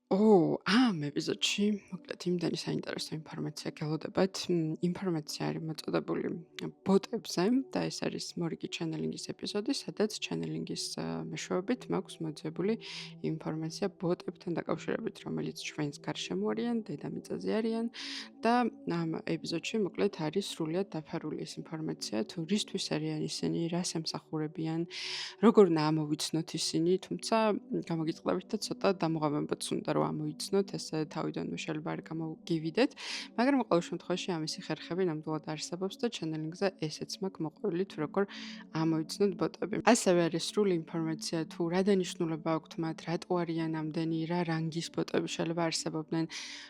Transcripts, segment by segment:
ამ ეპიზოდში მოკლედ იმდენი საინტერესო ინფორმაცია გელოდებათ. ინფორმაცია არის მოწოდებული ბოტებზე და ეს არის მორიგი ჩანელინგის ეპიზოდი, სადაც ჩანელინგის მეშვეობით მაქვს მოძებული ინფორმაცია ბოტებთან დაკავშირებით, რომელიც ჩვენს გარშემო არიან, დედამიწაზე არიან და ამ ეპიზოდში მოკლედ არის სრულიად დაფარული ეს ინფორმაცია, თუ რისთვის არიან ისინი, რას ემსახურებიან, როგორ უნდა ამოვიცნოთ ისინი, თუმცა გამოგიწყდებით და ცოტა დამოღავებაც უნდა რომ ამოიცნოთ, ესე თავიდანვე შეიძლება არ გამოგივიდეთ, მაგრამ ყოველ შემთხვევაში ამისი ხერხები ნამდვილად არსებობს და ჩანელინგზე ესეც მაქვს მოყვეული თუ როგორ ამოიცნოთ ბოტები. ასევე არის სრული ინფორმაცია თუ რა დანიშნულება აქვთ მათ, რატო არიან ამდენი, რა რანგის ბოტები შეიძლება არსებობდნენ,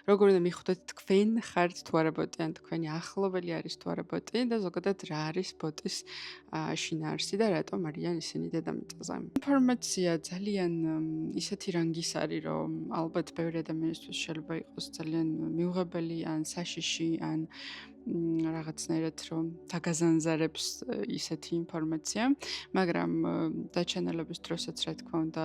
როგორ უნდა მიხვდეთ თქვენ ხართ თუ არა ბოტი, ან თქვენი ახლობელი არის თუ არა ბოტი და ზოგადად რა არის ბოტის შინაარსი და რატომ არიან ისინი დედამიწაზე. ინფორმაცია ძალიან ისეთი რანგის არის, რომ ალბათ ბევრი ადამიანისთვის შეიძლება იყოს ძალიან მიუღებელი ან საშიში ან რაღაცნაირად რომ დაგაზანზარებს ისეთი ინფორმაცია, მაგრამ დაჩენელების დროსაც რა თქმა უნდა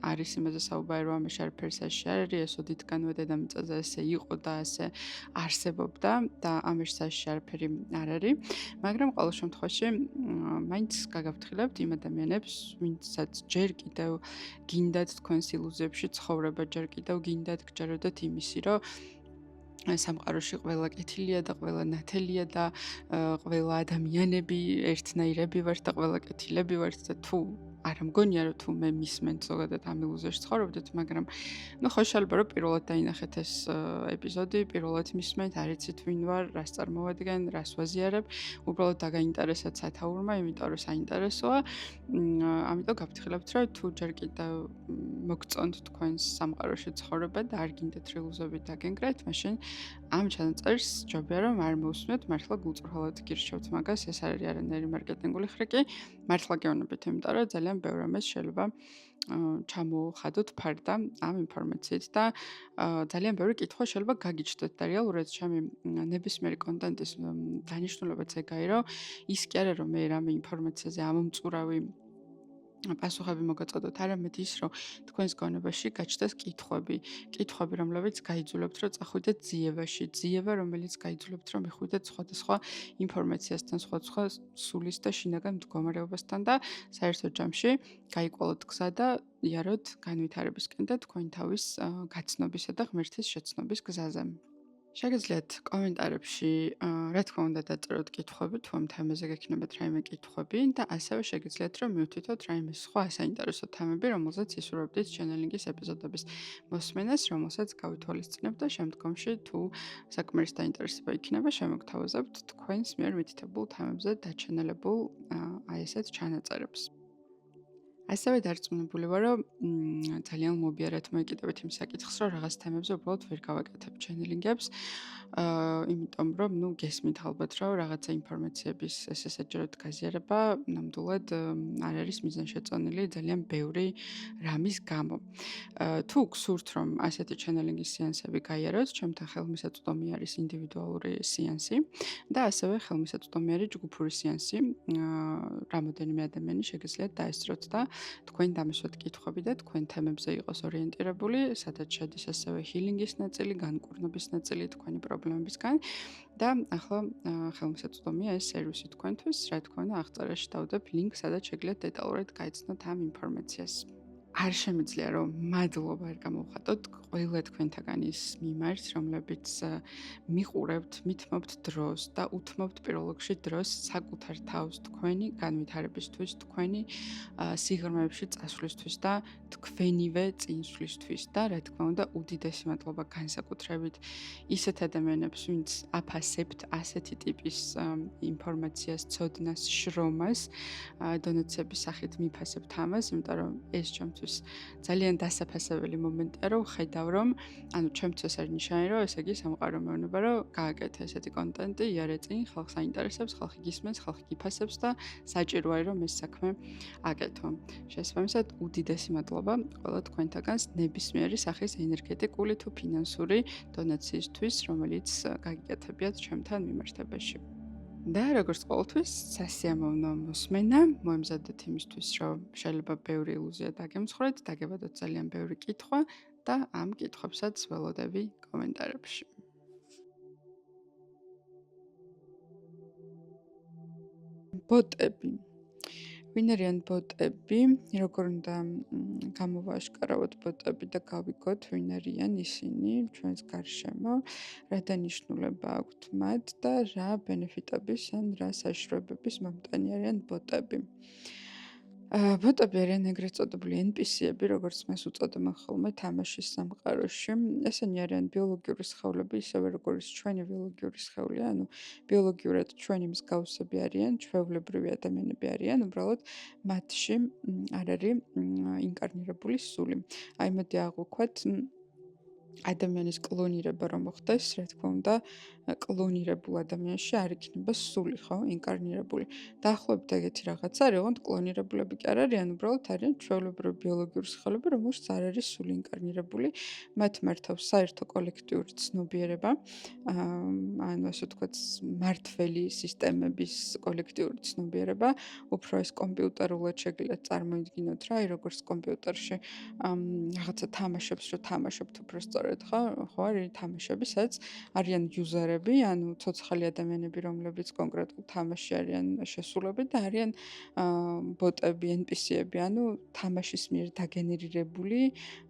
არის იმაზე საუბარი, რომ ამაში არაფერი საშიში არ არის, ეს ოდითგანვე დედამიწაზე ესე იყო და ასე არსებობდა და ამაში საშიში არაფერი არ არის. მაგრამ ყოველ შემთხვევაში მაინც გაგაფრთხილებთ იმ ადამიანებს, ვინცაც ჯერ კიდევ გინდათ თქვენს ილუზიებში ცხოვრება, ჯერ კიდევ გინდათ გჯეროდეთ იმისი, რომ სამყაროში ყველა კეთილია და ყველა ნათელია და ყველა ადამიანები ერთნაირები ვართ და ყველა კეთილები ვართ და თუ არ მგონია რომ თუ მე მისმენთ ზოგადად ამ ილუზიაში ცხოვრობდეთ, მაგრამ ხო შეიძლება რომ პირველად დაინახეთ ეს ეპიზოდი, პირველად მისმენთ, არ იცით ვინ ვარ, რას წარმოვადგენ, რას ვაზიარებ, უბრალოდ დაგაინტერესათ სათაურმა, იმიტომ რომ საინტერესოა. ამიტომ გაფრთხილებთ, რომ თუ ჯერ კიდევ მოგწონთ თქვენს სამყაროში ცხოვრება და არ გინდათ ილუზიებით დაგენგრეთ, მაშინ ამ ჩანაწერს ჯობია რომ არ მოусმენთ, მართლა გულწრფელად გირჩევთ მაგას, ეს არ არის არანაირი მარკეტინგული ხრიკი, მართლა გეუბნებით, იმიტომ რომ ძალიან ბევრ ამას შეიძლება ჩამოხადოთ ფარდა ამ ინფორმაციით და ძალიან ბევრი კითხვა შეიძლება გაგიჩნდეთ და რეალურად ჩემი ნებისმიერი კონტენტის დანიშნულებაც ეგაა, რომ ის კი არა რომ მე რამე ინფორმაციაზე ამომწურავი პასუხები მოგაწოდოთ, არამედ ის, რომ თქვენს გონებაში გაჩნდეს კითხვები, რომლებიც გაიძულებთ, რომ წახვიდეთ ძიებაში, ძიება, რომელიც გაიძულებთ, რომ მიხვიდეთ სხვადასხვა ინფორმაციასთან, სხვადასხვა სულის და შინაგან მდგომარეობასთან და საერთო ჯამში გაიკვალოთ გზა და იაროთ განვითარებისკენ და თქვენ თავის გაცნობისა და ღმერთის შეცნობის გზაზე. შეგიძლიათ კომენტარებში, რა თქმა უნდა, დაწეროთ კითხვები, თუ ამ თემაზე გექნებათ რაიმე კითხვები და ასევე შეგიძლიათ, რომ მივთვითოთ რაიმე სხვა საინტერესო თემები, რომელზეც ისურვებდით ჩანელინგის ეპიზოდების მოსმენას, რომელსაც გავითვალისწინებთ და შემდგომში, თუ საკმარის დაინტერესება იქნება, შემოგთავაზებთ თქვენს მიერ მითითებულ თემებზე დაჩენელებულ აი ესეთ ჩანაწერებს. ასევე დარწმუნებული ვარ, რომ ძალიან მობიარად მოიკიდებით იმ საკითხს, რომ რაღაც თემებზე უბრალოდ ვერ გავაკეთებ ჩანელინგებს, იმიტომ რომ, გესმით ალბათ, რომ რაღაცა ინფორმაციების ესეჯერად გაზიარება ნამდვილად არ არის მიზანშეწონილი ძალიან ბევრი რამის გამო. თუ გსურთ, რომ ასეთი ჩანელინგის სეანსები გაიაროთ, ჩემთან ხელმისაწვდომი არის ინდივიდუალური სეანსი და ასევე ხელმისაწვდომი არის ჯგუფური სეანსი. რამოდენიმე ადამიანი შეგიძლიათ დაესწროთ და თქვენ დამისვათ კითხვები და თქვენ თემებზე იყოს ორიენტირებული, სადაც შედის ასევე ჰილინგის ნაწილი, განკურნების ნაწილი თქვენი პრობლემებისგან და ახლა ხელმისაწვდომია ეს სერვისი თქვენთვის, რა თქმა უნდა, აღწერაში დავდებ ლინკს, სადაც შეგიძლიათ დეტალურად გაიცნოთ ამ ინფორმაციას. არ შემიძლია რომ მადლობა არ გამოვხატოთ ყველა თქვენთაგანის მიმართ, რომლებიც მიყურებთ, მითმობთ დროს და უთმობთ პირველ რიგში დროს საკუთარ თავს თქვენი განვითარებისთვის, თქვენი სიღრმეებში წასვლისთვის და თქვენივე წინსვლისთვის და რა თქმა უნდა უდიდესი მადლობა განსაკუთრებით ისეთ ადამიანებს, ვინც აფასებთ ასეთი ტიპის ინფორმაციას, ცოდნას, შრომას, დონაციების სახით მიფასებთ ამას, იმიტომ რომ ეს ჩემთვის ძალიან დასაფასებელი მომენტია, რომ ხედავ, რომ ჩემთვის არ ნიშანი, რომ ესე იგი სამყარო მეუბნება, რომ გააკეთე ესეთი კონტენტი, იარე წინ, ხალხს აინტერესებს, ხალხი გისმენს, ხალხი გიფასებს და საჭირო არის რომ ეს საქმე აკეთო. შესაბამისად, უდიდესი მადლობა ყველა თქვენთაგანს ნებისმიერი სახის ენერგეტიკული თუ ფინანსური დონაციისთვის, რომელიც გაგიკეთებიათ ჩემთან მიმართებაში. და როგორც ყოველთვის, სასიამოვნო მოსმენა, მოემზადეთ იმისთვის, რომ შეიძლება ბევრი ილუზია დაგემცხრეთ, დაგებადოთ ძალიან ბევრი კითხვა და ამ კითხვებსაც ველოდები კომენტარებში. ბოტები. ვინ არიან ბოტები? როგორ უნდა გამოვაშკარავოთ ბოტები და გავიგოთ ვინ არიან ისინი ჩვენს გარშემო, რა დანიშნულება აქვთ მათ და რა ბენეფიტების ან რა საშიშროებების მომტანი არიან ბოტები. ბოტები არიან ეგრეთ წოდებული NPC-ები, როგორც მას უწოდებენ ხოლმე თამაშის სამყაროში. ესენი არიან ბიოლოგიური სხეულები, ისევე როგორც ჩვენი ბიოლოგიური სხეულია, ანუ ბიოლოგიურად ჩვენი მსგავსები არიან, ჩვეულებრივი ადამიანები არიან, უბრალოდ მათში არ არის ინკარნირებული სული. აი მოდი აღვქვათ, ადამიანის კლონირება რომ მოხდეს, რა თქმა უნდა, კლონირებულ ადამიანში არ იქნება სული, ხო, ინკარნირებული. დაახლოებით ეგეთი რაღაცა არის, ოღონდ კლონირებულები კი არ არიან, უბრალოდ არიან ჩვეულებრივი ბიოლოგიური სხეულები, რომელშიც არ არის სული ინკარნირებული. მათ მართავს საერთო კოლექტიური ცნობიერება, ანუ ასე ვთქვათ, მმართველი სისტემების კოლექტიური ცნობიერება, უფრო ეს კომპიუტერულად შეგიძლიათ წარმოიდგინოთ რა, აი როგორც კომპიუტერში რაღაცა თამაშებს რო თამაშობთ უბრალოდ ხო? ხო არის თამაშები, სადაც არიან იუზერები, ანუ ცოცხალი ადამიანები, რომლებიც კონკრეტულ თამაშში არიან შესულები და არიან ბოტები, NPC-ები, ანუ თამაშის მიერ დაგენერირებული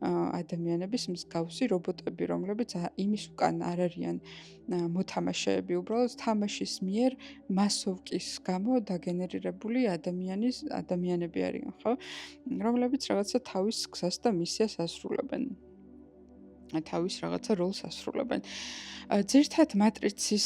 ადამიანების მსგავსი რობოტები, რომლებიც იმის უკან არ არიან მოთამაშეები, უბრალოდ თამაშის მიერ მასოვკის გამო დაგენერირებული ადამიანები არიან, ხო? რომლებიც რაღაცა თავის გზას და მისიას ასრულებენ. თავის რაღაცა როლს ასრულებენ. ძირითადად მატრიცის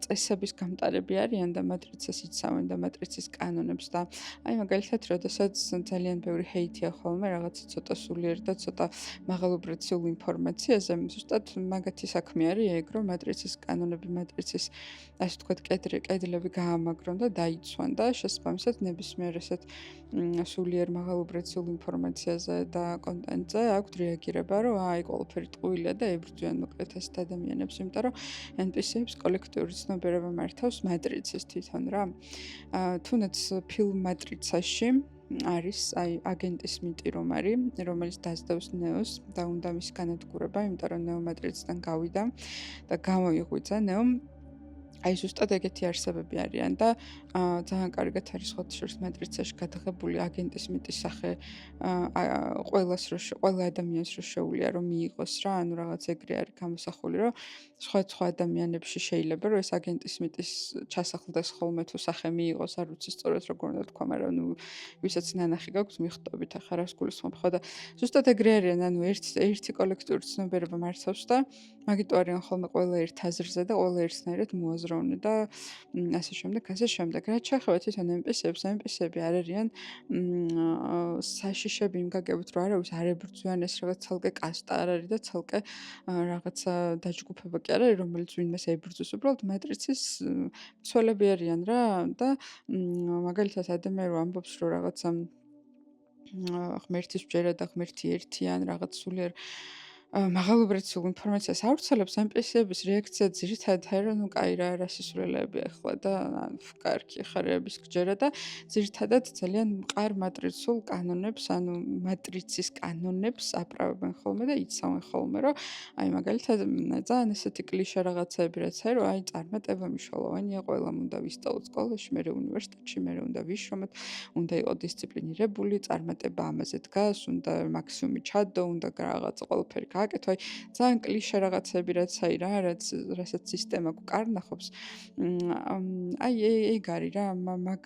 წესების გამტარები არიან და მატრიცას იცავენ და მატრიცის კანონებს და აი მაგალითად, როდესაც ძალიან ბევრი ჰეითია ხოლმე რაღაცა ცოტა სულიერ და ცოტა მაღალუბრაციულ ინფორმაციაზე, ზუსტად მაგათი საქმე არის ეგ, რომ მატრიცის კანონები, მატრიცის ასე ვთქვათ, კედლები გაამაგრონ და დაიცვან და შესაბამისად ნებისმიერ ესეთ სულიერ მაღალუბრაციულ ინფორმაციაზე და კონტენტზე აქვთ რეაგირება, რომ აი ყველაფერი ტყუილია და ებრძვიან მოკლედ ასეთ ადამიანებს, იმიტომ რომ NPC-ებს კოლექტიური ცნობიერება მართავს მატრიცის თვითონ რა. თუნდაც ფილმ მატრიცაში არის აი აგენტის მიტი რომ არის, რომელიც დაძდევს ნეოს და უნდა მის განადგურება, იმიტომ რომ ნეო მატრიციდან გავიდა და გამოიღვიძა ნეომ. აი ზუსტად ეგეთი არსებები არიან და ძალიან კარგად არის ხოთშორის მატრიცაში გადაღებული აგენტის მიტის სახე ყველა ადამიანს რო შეუძლია რომ მიიღოს რა, ანუ რაღაც ეგრე არის გამოსახული, რომ სხვა ადამიანებში შეიძლება რომ ეს აგენტის მიტის ჩასახლდეს ხოლმე თუ სახე მიიღოს, არ ვიცი სწორად როგორ უნდა თქვა, მაგრამ ნუ ვისაც ნანახი გაქვს მიხვდებით ახლა რას გულისხმობ, ხო და ზუსტად ეგრე არიან, ანუ ერთი კოლექტიური ცნობიერება მართავს და მაგიტო არიან ხოლმე ყველა ერთ აზრზე და ყველა ერთნაირად მოაზროვნე და ასე შემდეგ, ასე შემდეგ. რაც შეეხება თვითონ NPC-ებს, NPC-ები არ არიან საშიშები იმ გაგებით, რომ არავის არ ებრძვიან, ეს რაღაც ცალკე კასტა არ არის და ცალკე რაღაცა დაჯგუფება კი არ არის, რომელიც ვინმეს ებრძვის, უბრალოდ მატრიცის მცველები არიან რა და მაგალითად ადამიანი რომ ამბობს, რომ რაღაცა ღმერთის ბჯერა და ღმერთი ერთიან, რაღაც სულიერ მაღალუბრაციულ ინფორმაციას ავრცელებს, NPC-ების რეაქცია ძირითადად არის, რომ ნუ კაი რა, რა სისულელეები ახლა და კარგი ხარების გჯერა და ძირითადად ძალიან მყარ მატრიცულ კანონებს, ანუ მატრიცის კანონებს აპრავებენ ხოლმე და იცავენ ხოლმე, რომ აი მაგალითად ძალიან ესეთი კლიშე რაღაცები რაც არის, რომ აი წარმატება მნიშვნელოვანია, ყველამ უნდა ვისწავლოთ სკოლაში, მერე უნივერსიტეტში, მერე უნდა ვიშრომოთ, უნდა იყოს დისციპლინირებული, წარმატება ამაზე დგას, უნდა მაქსიმუმი ჩადო, უნდა რაღაცა ყველაფერი გააკეთო, აი ძალიან კლიშე რაღაცები რაც აი რა, რასაც სისტემა გვკარნახობს. აი ეგ არის რა, მაგ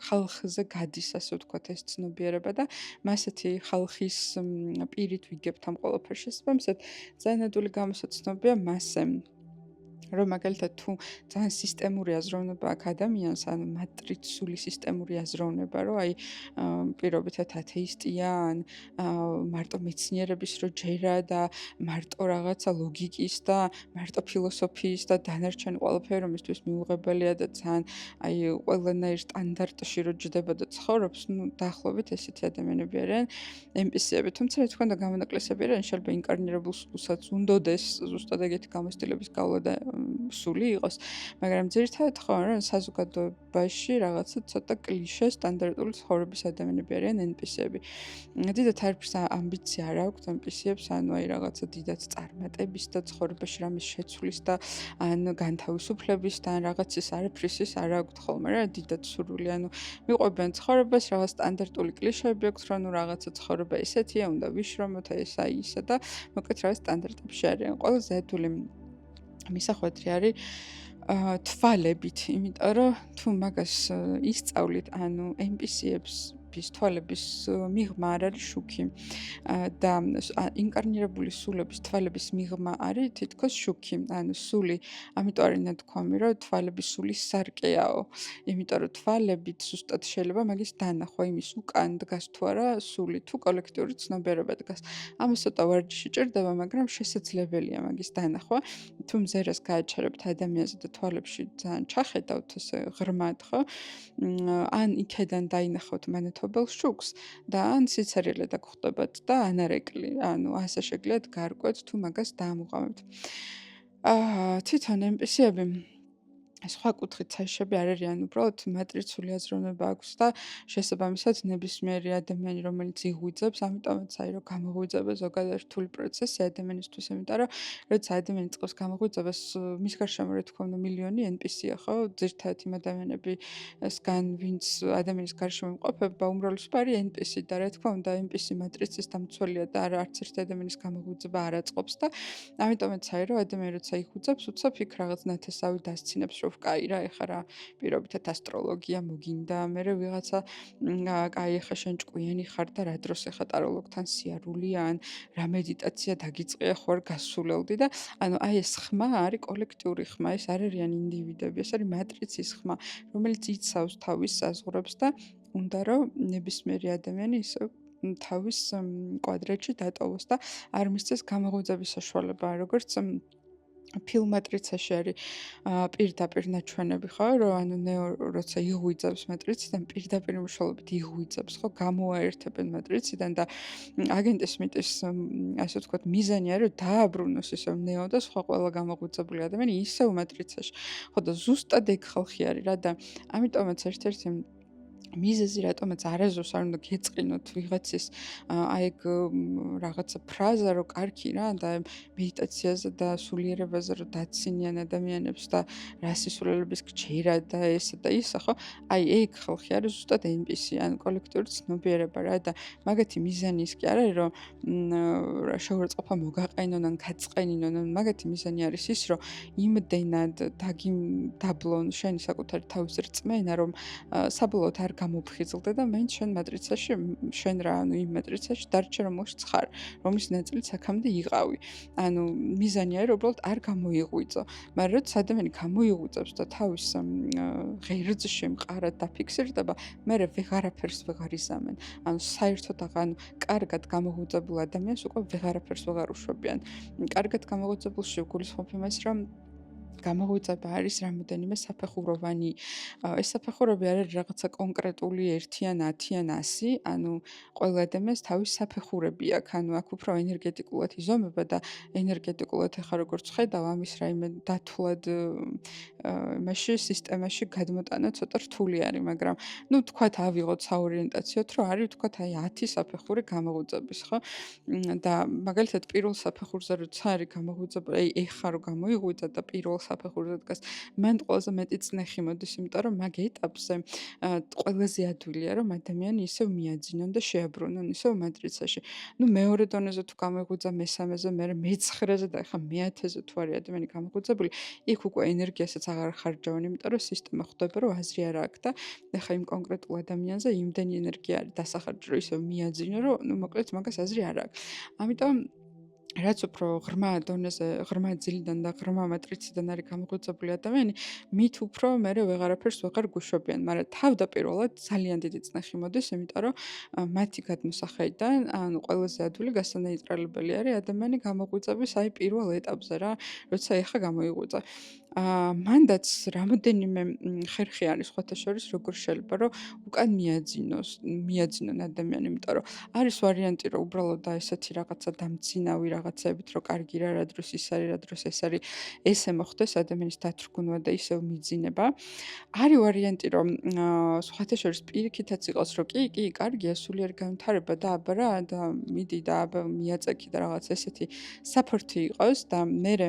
ხალხზე გადის ასე ვთქვათ ეს ცნობიერება და მასეთი ხალხის პირით ვიგებთ ამ ყველაფერს შესაბამისად ძალიან ადვილი გამოსაცნობია მასე. რომ მაგალითად თუ ძალიან სისტემური აზროვნება აქვს ადამიანს, ანუ მატრიცული სისტემური აზროვნება, რომ აი პირობითად ათეისტია, ან მარტო მეცნიერების რო ჯერა და მარტო რაღაცა ლოგიკის და მარტო ფილოსოფიის და დანარჩენი ყველაფერი რომ ისთვის მიუღებელია და ძალიან აი ყველანაირ სტანდარტში რო ჯდება და ცხოვრობს, ნუ დაახლოებით ესეთი ადამიანები არიან NPC-ები, თუმცა რა თქმა უნდა გამონაკლისები არიან, შეიძლება ინკარნირებულ სულსაც უნდოდეს ზუსტად ეგეთი გამოცდილების გავლა და სული იყოს, მაგრამ ძირითადად ხო რა საზოგადოებაში რაღაცა ცოტა კლიშე სტანდარტული ცხოვრების ადამიანები არიან NPC-ები. დიდად არაფერს ამბიცია არ აქვთ NPC-ებს, ანუ აი რაღაცა დიდად წარმატების და ცხოვრებაში რამის შეცვლის და ან განთავისუფლების და ან რაღაცის არაფრის ის არ აქვთ ხოლმე რა, დიდად სურვილი, ანუ მიყვებიან ცხოვრებას, რაღაც სტანდარტული კლიშეები აქვთ, რომ ნუ რაღაცა ცხოვრება ესეთია, უნდა ვიშრომოთ ესა ისა და მოკლედ რაღაც სტანდარტებში არიან. ყველაზე ადვილი მისახვედრი არის თვალებით, იმიტომ რომ თუ მაგას ისწავლით, ანუ NPC-ებს თვალების მიღმა არ არის შუქი და ინკარნირებული სულების თვალების მიღმა არის თითქოს შუქი, ანუ სული, ამიტომ არის ნათქვამი, რომ თვალების სული სარკეაო, იმიტომ რომ თვალებით ზუსტად შეიძლება მაგის დანახვა, იმის უკან დგას თუ არა სული, თუ კოლექტიური ცნობიერება დგას. ამას ცოტა ვარჯიში ჭირდება, მაგრამ შესაძლებელია მაგის დანახვა. თუ მზერას გააჩერებთ ადამიანზე და თვალებში ძალიან ჩახედავთ ესე ღრმად, ხო? ან იქედან დაინახავთ მანათობელ შუქს და ან სიცარიელე დაგხვდებათ და ან არეკლი, ანუ ასე შეგიძლიათ გარკვეთ თუ მაგას დაამუყამებთ. თვითონ NPC-ები სხვა კუთხით საშვები არ არიან, უბრალოდ მატრიცული აზროვნება აქვს და შესაბამისად ნებისმიერი ადამიანი, რომელიც იღვიძებს, ამიტომაც აი რომ გამოღვიძება ზოგადად რთული პროცესი ადამიანისთვის, იმიტომ რომ როცა ადამიანი წყობს გამოღვიძებას, მის გარშემო რა თქმა უნდა მილიონი NPC-ა, ხო? ძირითადად იმ ადამიანებისგან, ვინც ადამიანის გარშემო იმყოფება, უმრავლესობა არის NPC და რა თქმა უნდა NPC მატრიცის დამცველია და არც ერთი ადამიანის გამოღვიძება არ აწყობს და ამიტომაც აი რომ ადამიანი როცა იღვიძებს, უცებ იქ რაღაც ნათესავი დასცინებს, რომ კაი რა, ეხლა რა პირობითად ასტროლოგია მოგინდა, მერე ვიღაცა კაი ეხლა შენ ჭკვიანი ხარ და რა დროს ეხლა ტაროლოგთან სიარულია ან რა მედიტაცია დაგიწყია ხო არ გასულელდი და ანუ აი ეს ხმა არის კოლექტიური ხმა, ეს არ არიან ინდივიდები, ეს არის მატრიცის ხმა, რომელიც იცავს თავის საზღვრებს და უნდა რომ ნებისმიერი ადამიანი ისე თავის კვადრატში დატოვოს და არ მისცეს გამოღვიძების საშუალება, როგორც ფილ მატრიცაში არის პირდაპირ ნაჩვენები ხო, რომ ანუ ნეო როცა იღვიძებს მატრიციდან პირდაპირ მნიშვნელობით იღვიძებს ხო, გამოაერთებენ მატრიციდან და აგენტი სმიტის ასე ვთქვათ მიზანი არის რომ დააბრუნოს ისე ნეო და სხვა ყველა გამოღვიძებული ადამიანი ისევ მატრიცაში. ხო და ზუსტად ეგ ხალხი არის რა და ამიტომაც ერთ-ერთი მიზეზი რატომაც არასდროს არ უნდა გეწყინოთ ვიღაცის აი ეგ რაღაცა ფრაზა რომ კარგი რა და მედიტაციაზე და სულიერებაზე რომ დაცინიან ადამიანებს და რასისულელების გჯერა და ესა და ისა ხო აი ეგ ხალხი არის ზუსტად NPC ან კოლექტიური ცნობიერება რა და მაგათი მიზანი ის კი არ არის რომ შეურაცხყოფა მოგაყენონ ან გაწყენინონ ან მაგათი მიზანი არის ის რომ იმდენად დაბლონ შენი საკუთარი თავის რწმენა რომ საბოლოოდ არ გამოფხიზლდე და მაინც შენ მატრიცაში შენ რა ანუ იმ მატრიცაში დარჩე რომელშიც ხარ რომლის ნაწილიც აქამდე იყავი ანუ მიზანი არის უბრალოდ არ გამოიღვიძო მაგრამ როცა ადამიანი გამოიღვიძებს და თავის ღერძში მყარად დაფიქსირდება მე ვეღარაფერს ვეღარ იზამენ ანუ საერთოდ ანუ კარგად გამოღვიძებულ ადამიანს უკვე ვეღარაფერს ვეღარ უშვებიან კარგად გამოღვიძებულში გულისხმობ იმას რომ გამოღვიძება არის რამოდენიმე საფეხუროვანი. ეს საფეხურები არ არის რაღაცა კონკრეტული 1-იან 10-იან 100, ანუ ყველა ადამიანს თავის საფეხურები აქვს, ანუ აქ უფრო ენერგეტიკულად იზომება და ენერგეტიკულად ახლა როგორც ხედავ ამის რაიმე დათვლად იმაში სისტემაში გადმოტანა ცოტა რთული არის, მაგრამ ნუ თქვათ ავიღოთ საორიენტაციოდ, რომ არის თქვათ აი 10 საფეხური გამოღვიძების, ხო? და მაგალითად პირველ საფეხურზე როცა არის გამოღვიძება, აი ეხა რო გამოიღვიძა და პირველ საფეხურზე დგას. მან ყველაზე მეტი წნეხი მოდის, იმიტომ რომ მაგ ეტაპზე ყველაზე ადვილია რომ ადამიანი ისევ მიაძინონ და შეაბრუნონ ისევ მატრიცაში. ნუ მეორე დონეზე თუ გამოიღვიძა მესამეზე, მერე მე-9-ზე და ახლა მე-10-ზე თუ არის ადამიანი გამოღვიძებული, იქ უკვე ენერგიასაც აღარ ხარჯავენ, იმიტომ რომ სისტემა ხვდება რომ აზრი არ აქვს და ახლა იმ კონკრეტულ ადამიანზე იმდენი ენერგია არის დასახარჯო, რომ ისევ მიაძინო, რომ ნუ მოკლედ მაგას აზრი არ აქვს. ამიტომ რაც უფრო ღრმა დონეზე, ღრმა ძილიდან და ღრმა მატრიციდან არის გამოღვიძებული ადამიანი, მით უფრო მერე ვეღარაფერს ვეღარ გუშვებიან, მაგრამ თავდაპირველად ძალიან დიდი წნეხი მოდის, იმიტომ რომ მათი გადმოსახედიდან, ანუ ყველაზე ადვილი გასანეიტრალებელი არის ადამიანი გამოღვიძების აი პირველ ეტაპზე რა, როცა ეხა გამოიღვიძა. მანდაც რამოდენიმე ხერხი არის სხვათა შორის, როგორ შეიძლება რომ უკან მიაძინონ ადამიანი, იმიტომ რომ არის ვარიანტი, რომ უბრალოდ ესეთი რაღაცა დამძინავი რაღაცებით, რომ კარგი რა დროს ის არის, რა დროს ეს არის, ესე მოხდეს ადამიანის დათრგუნვა და ისევ მიძინება. არის ვარიანტი, რომ სხვათა შორის პირიქითაც იყოს, რომ კი, კარგია, სულიერი განვითარება და აბა რა და მიდი და აბა მიაწექი და რაღაც ესეთი საფრთხე იყოს და მერე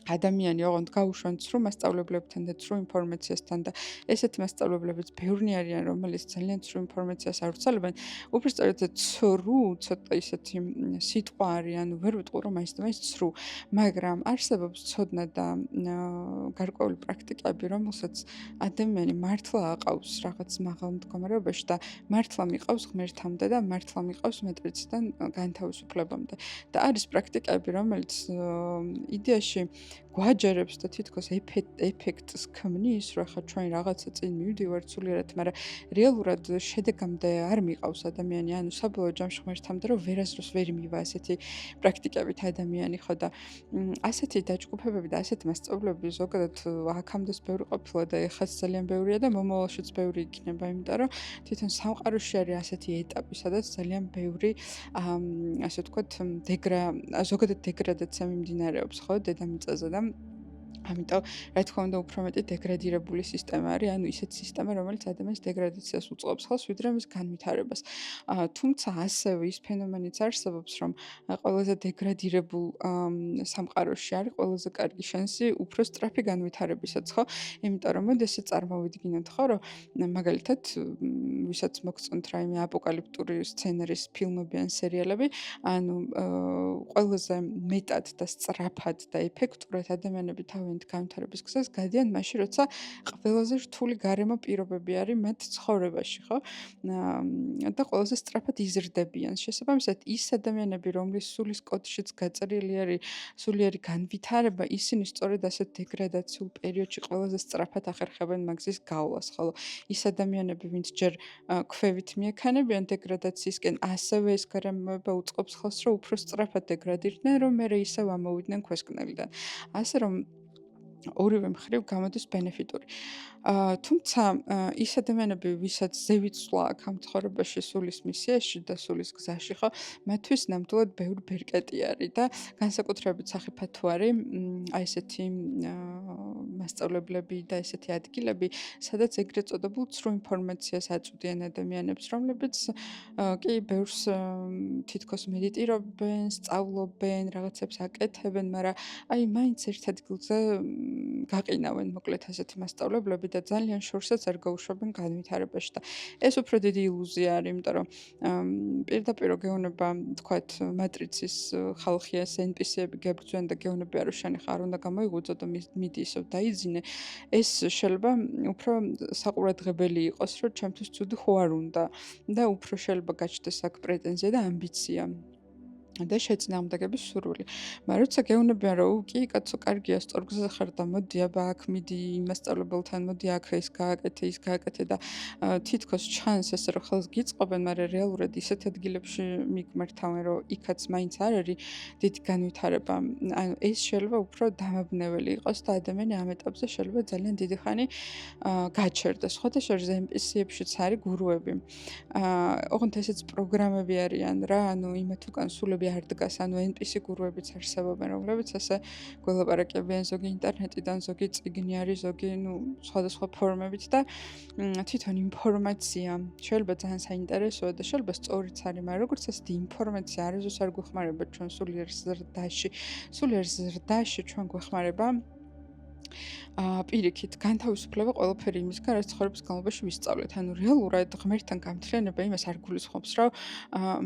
ადამიანი ოღონდ გაუშვან ცრუ მასწავლებლებთან და ცრუ ინფორმაციასთან და ესეთი მასწავლებლებიც ბევრნი არიან, რომელიც ძალიან ცრუ ინფორმაციას ავრცელებენ. უბრალოდ ცრუ ცოტა ისეთი სიტყვა არის, ანუ ვერ ვიტყვი რომ მაინც და მაინც ცრუ, მაგრამ არსებობს ცოდნა და გარკვეული პრაქტიკები, რომელსაც ადამიანი მართლა აყავს რაღაც მაღალ მდგომარეობაში და მართლა მიყავს ღმერთამდე და მართლა მიყავს მეტრიციდან განთავისუფლებამდე. და არის პრაქტიკები, რომელიც იდეაში გვაჯერებს და თითქოს ეფექტს ქმნის, რომ ახლა ჩვენ რაღაცა წინ მივდივართ სულიერად, მაგრამ რეალურად შედეგამდე არ მიყავს ადამიანი, ანუ საბოლოო ჯამში ღმერთამდე რომ ვერასდროს ვერ მივა ასეთი პრაქტიკებით ადამიანი, ხო და ასეთი დაჯგუფებები და ასეთი მასწავლებლები ზოგადად აქამდეც ბევრი ყოფილა და ეხლაც ძალიან ბევრია და მომავალშიც ბევრი იქნება, იმიტომ რომ თვითონ სამყაროში არის ასეთი ეტაპი, სადაც ძალიან ბევრი ასე ვთქვათ, ზოგადად დეგრადაცია მიმდინარეობს, ხო, დედამიწაზე და ამიტომ, რა თქმა უნდა, უფრო მეტი დეგრადირებული სისტემა არის, ანუ ისეთი სისტემა, რომელიც ადამიანის დეგრადაციას უწყობს ხელს, ვიდრე მის განვითარებას. თუმცა ასევე ის ფენომენიც არსებობს, რომ ყველაზე დეგრადირებულ სამყაროში არის ყველაზე კარგი შანსი უფრო სწრაფი განვითარებისაც, ხო? იმიტომ რომ მოდი ესე წარმოვიდგინოთ, ხო, რომ მაგალითად, ვისაც მოგწონთ რაიმე აპოკალიპტური სცენარის ფილმები ან სერიალები, ანუ ყველაზე მეტად და სწრაფად და ეფექტურად ადამიანები თავიანთ განვითარების გზას გადიან მაშინ, როცა ყველაზე რთული გარემო პირობები არის მათ ცხოვრებაში, ხო? და ყველაზე სწრაფად იზრდებიან. შესაბამისად, ის ადამიანები, რომლის სულის კოდშიც გაწერილი არის სულიერი განვითარება, ისინი სწორედ ასეთ დეგრადაციულ პერიოდში ყველაზე სწრაფად ახერხებენ მაგზის გავლას, ხოლო ის ადამიანები, ვინც ჯერ ქვევით მიექანებიან დეგრადაციისკენ, ასევე ეს გარემოება უწყობს ხელს, რომ უფრო სწრაფად დეგრადირდნენ, რომ მერე ისევ ამოვიდნენ ქვესკნელიდან. ასე რომ ორივე მხრივ გამოდის ბენეფიტური. თუმცა ის ადამიანები, ვისაც ზევიცვლა აქ ამ ცხოვრებაში სულის მისიაში და სულის გზაში, ხო, მათთვის ნამდვილად ბევრი ბერკეტი არის და განსაკუთრებით სახიფათო თუ არის აი ესეთი მასწავლებლები და ესეთი ადგილები, სადაც ეგრეთ წოდებულ ცრუ ინფორმაციას აწვდიან ადამიანებს, რომლებიც კი ბევრს თითქოს მედიტირობენ, სწავლობენ, რაღაცებს აკეთებენ, მაგრამ აი მაინც ერთ ადგილზე გაყინავენ მოკლედ ასეთი მასწავლებლები და ძალიან შორსაც არ გაუშვებენ განვითარებაში და ეს უფრო დიდი ილუზია არის, იმიტომ რომ პირდაპირ რო გეუბნება, თქვათ, მატრიცის ხალხი ეს NPC-ები გებრძვიან და გეუბნებიან, რომ შენი ხარ უნდა გამოიღვიძო და მიდი ისევ დაიძინე, ეს შეიძლება უფრო საყურადღებელი იყოს, რომ ჩემთვის ცუდი ხო არ უნდა და უფრო შეიძლება გაჩნდეს აქ პრეტენზია და ამბიცია. და შეწინააღმდეგების სურვილი. მაგრამ როცა გეუბნებიან, რომ კი, კაცო, კარგია, სწორგზაზე ხარ და მოდი, აბა აქ მიდი იმ მასწავლებელთან, მოდი აქ ეს გააკეთე და თითქოს ჩანს ესე, რომ ხელს გიწყობენ, მაგრამ რეალურად ისეთ ადგილებში მიგმართავენ, რომ იქაც მაინც არ არის დიდი განვითარება. ანუ ეს შეიძლება უფრო დამაბნეველი იყოს და ადამიანი ამ ეტაპზე შეიძლება ძალიან დიდი ხანი გაჩერდეს. სხვათა შორის NPC-ებშიც არის გურუები. ოღონდ ესეც პროგრამები არიან რა, ანუ იმათ უკან სულები არ დგას, ანუ NPC გურუებიც არსებობენ, რომლებიც ასე გველაპარაკებიან ზოგი ინტერნეტიდან, ზოგი წიგნი არის, ზოგი სხვადასხვა ფორმებით და თვითონ ინფორმაცია შეიძლება ძალიან საინტერესოა და შეიძლება სწორიც არის, მაგრამ როგორც ასეთი ინფორმაცია არასდროს არ გვეხმარება ჩვენ სულიერ ზრდაში. სულიერ ზრდაში ჩვენ გვეხმარება პირიქით, განთავისუფლება ყველაფერი იმისგან, რაც ცხოვრების განმავლობაში ვისწავლეთ. ანუ რეალურად ღმერთთან გამთლიანება იმას არ გულისხმობს, რომ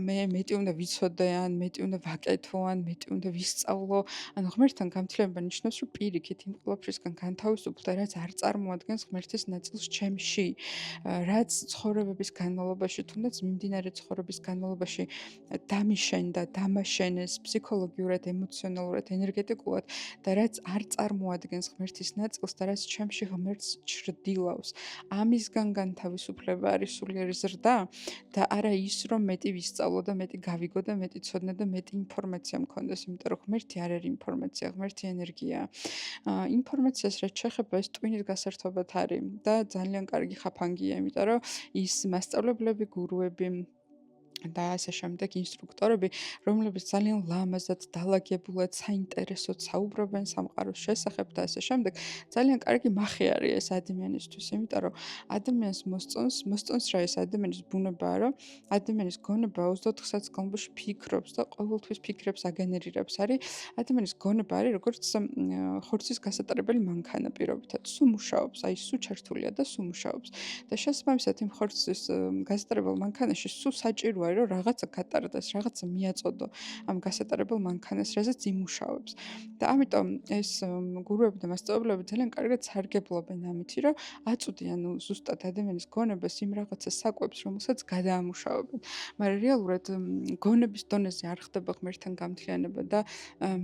მე მეტი უნდა ვიცოდე, ან მეტი უნდა ვაკეთო, ან მეტი უნდა ვისწავლო. ანუ ღმერთთან გამთლიანება ნიშნავს, რომ პირიქით იმ ყველაფრისგან განთავისუფლდა, რაც არ წარმოადგენს ღმერთის ნაწილს ჩემში, რაც ცხოვრებების განმავლობაში, თუნდაც მიმდინარე ცხოვრების განმავლობაში დამიშენდა, დამაშენეს ფსიქოლოგიურად, ემოციონალურად, ენერგეტიკულად და რაც არ წარმოადგენს ღმერთს ღმერთის ნაწილს და რაც ჩემში ღმერთს ჩრდილავს. ამისგან განთავისუფლება არის სულიერი ზრდა და არა ის, რომ მეტი ვისწავლო და მეტი გავიგო და მეტი ცოდნა და მეტი ინფორმაცია მქონდეს, იმიტომ რომ ღმერთი არ არის ინფორმაცია, ღმერთი ენერგიაა. ინფორმაციას რაც შეეხება ეს ტვინის გასართობად არის და ძალიან კარგი ხაფანგია, იმიტომ რომ ის მასწავლებლები, გურუები და ასე შემდეგ ინსტრუქტორები, რომლებიც ძალიან ლამაზად, დალაგებულად, საინტერესოდ საუბრობენ სამყაროს შესახებ და ასე შემდეგ, ძალიან კარგი მახე არის ეს ადამიანისთვის, იმიტომ რომ ადამიანს მოსწონს რა ეს ადამიანის ბუნებაა, რომ ადამიანის გონება 24 საათს განმავლობაში ფიქრობს და ყოველთვის ფიქრებს აგენერირებს. არის ადამიანის გონება არის როგორც ხორცის გასატარებელი მანქანა პირობითად, სულ მუშაობს, აი სულ ჩართულია და სულ მუშაობს. და შესაბამისად იმ ხორცის გასატარებელ მანქანაში სულ საჭიროა რომ რაღაცა გატარდეს, რაღაცა მიაწოდო ამ გასატარებელ მანქანას, რაზეც იმუშავებს. და ამიტომ ეს გურუები და მასწავლებლები ძალიან კარგად სარგებლობენ ამით, რომ აწვდიან ზუსტად ადამიანის გონებას იმ რაღაცა საკვებს, რომელსაც გადაამუშავებენ. მაგრამ რეალურად გონების დონეზე არ ხდება ღმერთთან გამთლიანება და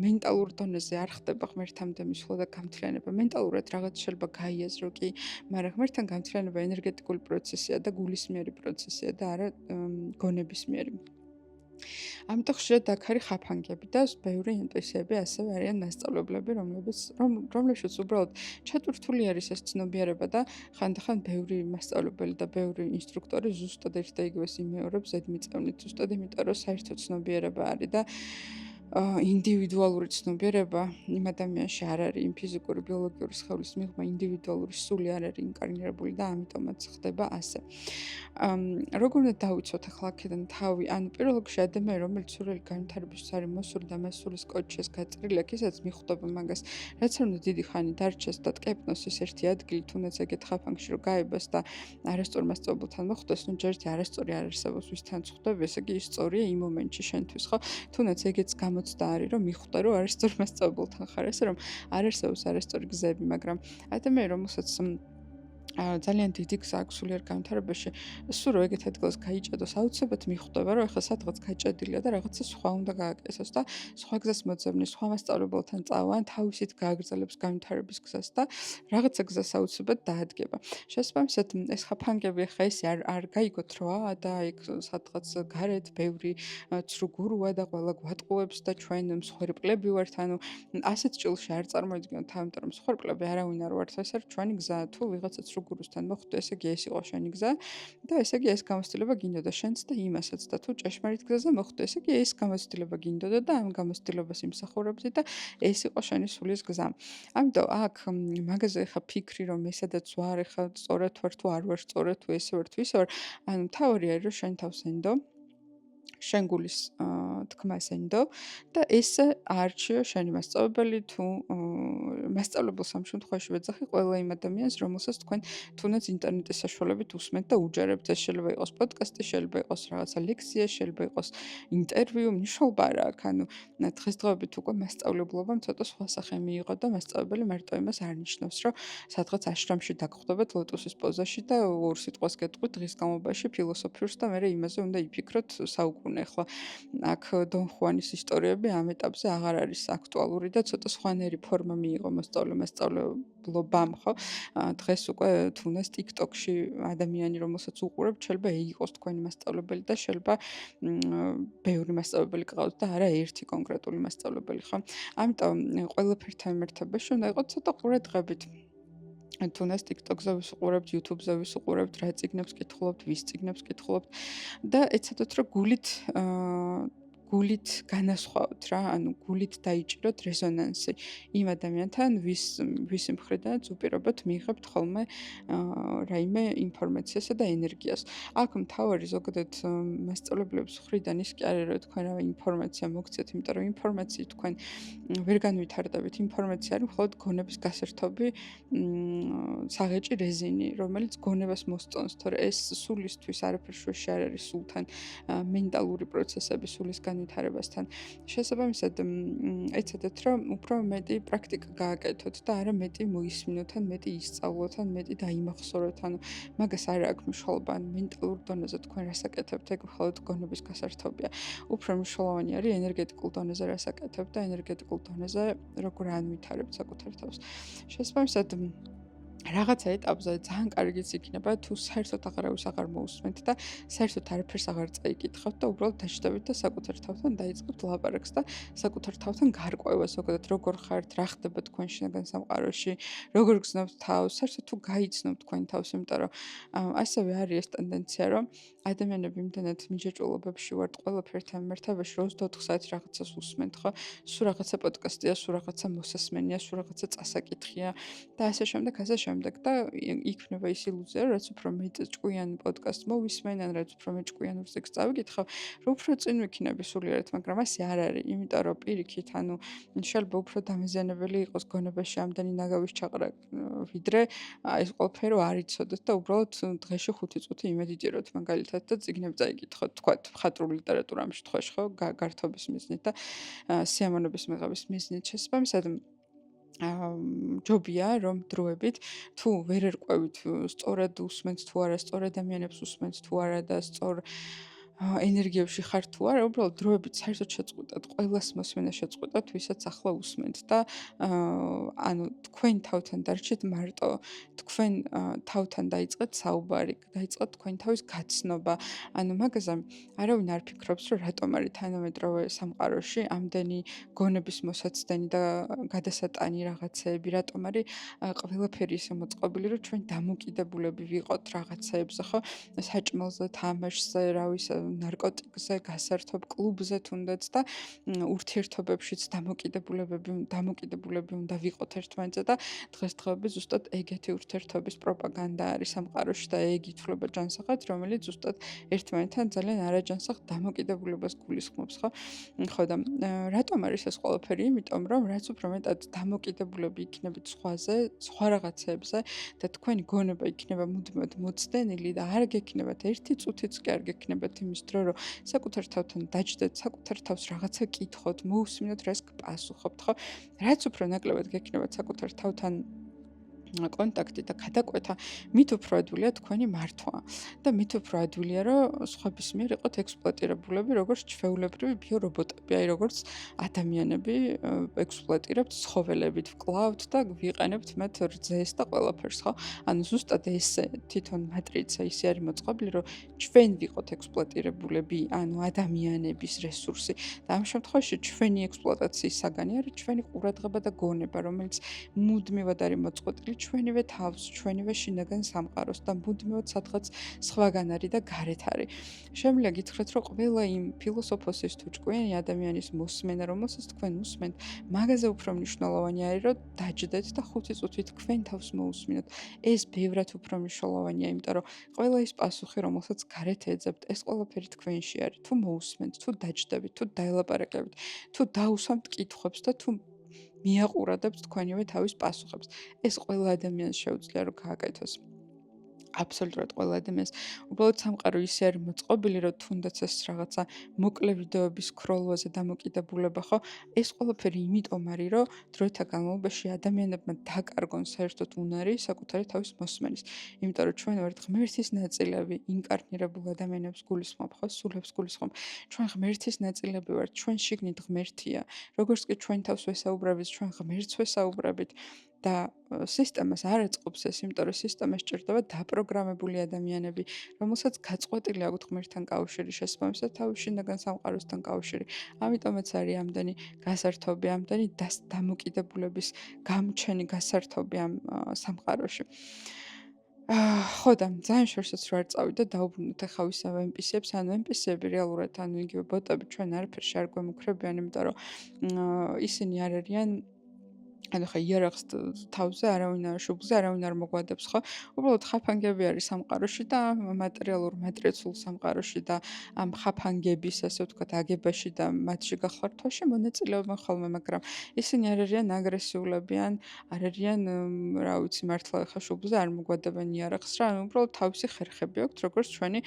მენტალურ დონეზე არ ხდება ღმერთამდე მისვლა და გამთლიანება. მენტალურად რაღაც შეიძლება გაიაზრო კი, მაგრამ ღმერთთან გამთლიანება ენერგეტიკული პროცესია და გულისმიერი პროცესია და არა გონებისმიერი. ამიტომ ხშირად აქ არის ხაფანგები და ბევრი NPC-ები ასევე არიან მასწავლებლები, რომლებშიც უბრალოდ ჩატვირთული არის ეს ცნობიერება და ხანდახან ბევრი მასწავლებელი და ბევრი ინსტრუქტორი ზუსტად ერთ და იგივეს იმეორებს ზედმიწევნით, ზუსტად იმიტომ რომ საერთო ცნობიერება არის და ინდივიდუალური ცნობიერება იმ ადამიანში არ არის, იმ ფიზიკური, ბიოლოგიური სხეულის მიღმა ინდივიდუალური სული არ არის ინკარნირებული და ამიტომაც ხდება ასე. როგორ უნდა დავიცოთ ახლა აქედან თავი? ანუ პირველ რიგში ადამიანი, რომელიც სურვილი განვითარებისთვის არის მოსული და მას სულის კოჩეს გაწრილი აქვს, ისაც მიხვდება მაგას, რაც არ უნდა დიდი ხანი დარჩეს და ტკეპნოს ის ერთი ადგილი, თუნდაც ეგეთ ხაფანგში რომ გაებას და არასწორ მასწავლებელთან მოხვდეს, ნუ ჯერ არასწორი არ არსებობს ვისთან ხვდები, ესე იგი ის სწორია იმ მომენტში შენთვის, ხო? თუნდაც ეგეც გამოცდა არის, რომ მიხვდა, რომ არასწორ მასწავლებელთან ხარ, ესე რომ არ არსებობს არასწორი გზები, მაგრამ ადამიანი, რომელსაც ძალიან დიდი გზა აქვს სულიერ განვითარებაში, სულ რომ ეგეთ ადგილას გაიჭედოს, აუცილებლად მიხვდება, რომ ეხლა სადღაც გაჭედილია და რაღაცა სხვა უნდა გააკეთოს და სხვა გზას მოძებნეს, სხვა მასწავლებელთან წავა, ან თავისით გააგრძელებს განვითარების გზას და რაღაცა გზას აუცილებლად დაადგება. შესაბამისად, ეს ხაფანგები ეხლა ესე არ გაიგოთ, რომ და იქ სადღაც გარეთ ბევრი ცრუ გურუა და ყველა გვატყუებს და ჩვენ მსხვერპლები ვართ, ანუ ასეთ ჭილში არ წარმოიდგინოთ, ამიტომ რომ მსხვერპლები არავინ არ ვართ, ეს არის ჩვენი გზა, თუ ვიღაცა ცრუ გურუსთან მოხვდე, ესე იგი ეს იყო შენი გზა და ესე იგი ეს გამოცდილება გინდოდა შენც და იმასაც და თუ ჭეშმარიტ გზაზე მოხვდე, ესე იგი ეს გამოცდილება გინდოდა და ამ გამოცდილებას იმსახურებდი და ეს იყო შენი სულის გზა. ამიტომ აქ მაგაზე ხა ფიქრი რომ ესადაც ვარ, ხა სწორად ვარ თუ არ ვარ სწორად თუ ესე ვარ თუ ისე ვარ, ანუ მთავარი არის რომ შენ თავს ენდო შენ გულის თქმას ენდო და ესე აარჩიო შენი მასწავლებელი თუ მასწავლებელს ამ შემთხვევაში ვეძახი ყველა იმ ადამიანს, რომელსაც თქვენ თუნდაც ინტერნეტის საშუალებით უსმენთ და უჯერებთ. ეს შეიძლება იყოს პოდკასტი, შეიძლება იყოს რაღაცა ლექსია, შეიძლება იყოს ინტერვიუ, მნიშვნელობა არ აქვს. ანუ დღესდღეობით უკვე მასწავლებლობამ ცოტა სხვა სახე მიიღო და მასწავლებელი მარტო იმას არ ნიშნავს, რომ სადღაც აშრამში დაგხვდებათ ლოტოსის პოზაში და ორ სიტყვას გეტყვით დღის განმავლობაში ფილოსოფიურს და მე იმაზე უნდა იფიქროთ საუკუნე. ახლა აქ დონ ხუანის ისტორიები ამ ეტაპზე აღარ არის აქტუალური და ცოტა სხვანაირი ფორმა მიიღო მასწავლებლობამ, ხო? დღეს უკვე თუნდაც TikTok-ში ადამიანი, რომელსაც უყურებთ, შეიძლება იყოს თქვენი მასწავლებელი და შეიძლება ბევრი მასწავლებელი გყავთ და არა ერთი კონკრეტული მასწავლებელი, ხო? ამიტომ ყველაფერთან მიმართებაში უნდა იყოს ცოტა ყურადღებით. თუნდაც TikTok-ზე ვისუყურებთ, YouTube-ზე ვისუყურებთ, რა წიგნებს კითხულობთ, ვის წიგნებს კითხულობთ და ეცადოთ რომ გულით განასხვაოთ რა, ანუ გულით დაიჭიროთ რეზონანსი იმ ადამიანთან, ვის მხრიდანაც უპირობოდ მიიღებთ ხოლმე რაიმე ინფორმაციასა და ენერგიას. აქ მთავარი ზოგადად მასწავლებლების მხრიდან ის კი არის, რომ თქვენ რა ინფორმაცია მოგცეთ, იმიტომ რომ ინფორმაციით თქვენ ვერ განვითარდებით. ინფორმაცია არის მხოლოდ გონების გასართობი საღეჭი რეზინი, რომელიც გონებას მოსწონს, თორე ეს სულისთვის არაფერ შუაში არ არის სულთან მენტალური პროცესები, სულის განვითარებასთან. შესაბამისად, ეცადეთ, რომ უფრო მეტი პრაქტიკა გააკეთოთ და არა მეტი მოისმინოთ, ან მეტი ისწავლოთ, ან მეტი დაიმახსოვროთ. ანუ მაგას არ აქვს მნიშვნელობა, ან მენტალურ დონეზე თქვენ რას აკეთებთ, ეგ მხოლოდ გონების გასართობია. უფრო მნიშვნელოვანი არის ენერგეტიკულ დონეზე რას აკეთებთ და ენერგეტიკულ დონეზე როგორ ანვითარებთ საკუთარ თავს. შესაბამისად, რაღაცა ეტაპზე ძალიან კარგიც იქნება, თუ საერთოდ აღარავის აღარ მოусმენთ და საერთოდ არაფერს აღარ წაიკითხავთ და უბრალოდ დაждდებით და საკუთარ თავთან დაიწყებთ ლაპარაკს და საკუთარ თავთან გარკვევას, ზოგადად როგორ ხართ, რა ხდება თქვენ შინაგან სამყაროში, როგორ გრძნობთ თავს, საერთოდ თუ გაიცნობთ თქვენ თავს, იმიტომ რომ ასევე არის ეს ტენდენცია, რომ ადამიანები იმდენად მიჯაჭვულობებში ვართ ყველაფერთან მიმართებაში, რომ 24 საათი რაღაცას უსმენთ, ხო? სულ რაღაცა პოდკასტია, სულ რაღაცა მოსასმენია, სულ რაღაცა წასაკითხია და ასე შემდეგ, ასე შემდეგ და იქნება ის ილუზია, რომ რაც უფრო მეტ ჭკვიან პოდკასტს მოვისმენ, ან რაც უფრო მეტ ჭკვიან ურზიკს წავიკითხავ, რომ უფრო წინ ვიქნები სულიერად, მაგრამ ასე არ არის, იმიტომ რომ პირიქით, ანუ შეიძლება უფრო დამეზიანებელი იყოს გონებაში ამდენი ნაგავის ჩაყრა, ვიდრე ეს ყველაფერი არ იცოდეთ და უბრალოდ დღეში 5 წუთი იმედიტიროთ მაგალითად და წიგნები წაიკითხოთ, თქვათ, მხატვრული ლიტერატურა ამ შემთხვევაში, ხო, გართობის მიზნით და სიამოვნების მიღების მიზნით. შესაბამისად, ჯობია რომ დროებით თუ ვერ ერკვევით სწორად უსმენთ თუ არა, სწორ ადამიანებს უსმენთ თუ არა და სწორ ენერგიებში ხართ თუ არა, უბრალოდ დროებით საერთოდ შეწყვიტეთ, ყველას მოსმენა შეწყვიტეთ, ვისაც ახლა უსმენთ და ანუ თქვენ თავთან დარჩეთ მარტო, თქვენ თავთან დაიწყეთ საუბარი, დაიწყეთ თქვენ თავის გაცნობა. ანუ მაგაზე არავინ არ ფიქრობს, რომ რატომ არის თანამედროვე სამყაროში ამდენი გონების მოსაცდენი და გადასატანი რაღაცეები, რატომ არის ყველაფერი ისე მოწყობილი, რომ ჩვენ დამოკიდებულები ვიყოთ რაღაცეებზე, ხო? საჭმელზე, თამაშზე, რა ვიცი, ნარკოტიკზე, გასართობ კლუბზე თუნდაც და ურთიერთობებშიც დამოკიდებულები უნდა ვიყოთ ერთმანეთზე და დღესდღეობით ზუსტად ეგეთი ურთიერთობის პროპაგანდა არის სამყაროში და ეგ ითვლება ჯანსაღად, რომელიც ზუსტად ერთმანეთთან ძალიან არაჯანსაღ დამოკიდებულებას გულისხმობს, ხო? ხო და რატომ არის ეს ყველაფერი? იმიტომ რომ რაც უფრო მეტად დამოკიდებულები იქნებით სხვაზე, სხვა რაღაცეებზე და თქვენი გონება იქნება მუდმივად მოცდენილი და არ გექნებათ ერთი წუთიც კი არ გექნებათ იმის დრო, რომ საკუთარ თავთან დაჯდეთ, საკუთარ თავს რაღაცა კითხოთ, მოусმინოთ, რას გპასუხობთ, ხო? რაც უფრო ნაკლებად გექნებათ საკუთარ თავთან კონტაქტი და გადაკვეთა, მით უფრო ადვილია თქვენი მართვა და მით უფრო ადვილია, რომ სხვების მიერ იყოთ ექსპლუატირებულები, როგორც ჩვეულებრივი ბიორობოტები, აი როგორც ადამიანები ექსპლუატირებთ ცხოველებით, ვკლავთ და ვიყენებთ მათ რძეს და ყველაფერს, ხო? ანუ ზუსტად ესე თვითონ მატრიცა ისე არის მოწყობილი, რომ ჩვენ ვიყოთ ექსპლუატირებულები, ანუ ადამიანების რესურსი და ამ შემთხვევაში ჩვენი ექსპლუატაციის საგანი არის ჩვენი ყურადღება და გონება, რომელიც მუდმივად არის მოწყვეტილი ჩვენივე თავს, ჩვენივე შინაგან სამყაროს და მუდმივად სადღაც სხვაგან არის და გარეთ არის. შემიძლია გითხრათ, რომ ყველა იმ ფილოსოფოსის თუ ჭკვიანი ადამიანის მოსმენა, რომელსაც თქვენ უსმენთ, მაგაზე უფრო მნიშვნელოვანი არის, რომ დაჯდეთ და 5 წუთი თქვენ თავს მოусმინოთ. ეს ბევრად უფრო მნიშვნელოვანია, იმიტომ რომ ყველა ის პასუხი, რომელსაც გარეთ ეძებთ, ეს ყველაფერი თქვენში არის. თუ მოусმენთ, თუ დაჯდებით, თუ დაელაპარაკებით, თუ დაუსვამთ კითხვებს და თუ მიაყურებთ თქვენივე თავის პასუხებს. ეს ყველა ადამიანს შეუძლია რომ გააკეთოს. აბსოლუტურად ყველა ადამიანს. უბრალოდ სამყარო ისე არის მოწყობილი, რომ თუნდაც ეს რაღაცა მოკლე ვიდეოების სკროლვაზე დამოკიდებულება, ხო? ეს ყველაფერი იმიტომ არის, რომ დროთა განმავლობაში ადამიანებმა დაკარგონ საერთოდ უნარი საკუთარი თავის მოსმენის. იმიტომ რომ ჩვენ ვართ ღმერთის ნაწილები, ინკარნირებულ ადამიანებს გულისხმობ, ხო? სულებს გულისხმობ. ჩვენ ღმერთის ნაწილები ვართ, ჩვენ შიგნით ღმერთია. როგორც კი ჩვენ თავს ვესაუბრებით, ჩვენ ღმერთს ვესაუბრებით. და სისტემას არ აწყობს ეს, იმიტომ რომ სისტემას ჭირდება დაპროგრამებული ადამიანები, რომელსაც გაწყვეტილი აქვთ ღმერთთან კავშირი, შესაბამისად თავის შინაგან სამყაროსთან კავშირი. ამიტომაც არის ამდენი გასართობი, ამდენი დამოკიდებულების გამჩენი გასართობი ამ სამყაროში. ხო და ძალიან შორსაც რო არ წავიდე დაუბრუნდეთ ახლა ვისავე NPC-ებს, ანუ NPC-ები რეალურად, ანუ იგივე ბოტები ჩვენ არაფერში არ გვემუქრებიან, იმიტომ რომ ისინი არ არიან ანუ ხა იარაღს თავზე არავინ არ შუბლზე არავინ არ მოგვადებს ხო? უბრალოდ ხაფანგები არის სამყაროში და მატერიალურ მეტრიცულ სამყაროში და ამ ხაფანგების ასე ვთქვათ აგებაში და მათში გახლართვაში მონაწილეობენ ხოლმე, მაგრამ ისინი არ არიან აგრესიულები ან არ არიან რა ვიცი მართლა ხა შუბლზე არ მოგვადებენ იარაღს რა, ანუ უბრალოდ თავისი ხერხები აქვთ, როგორც ჩვენი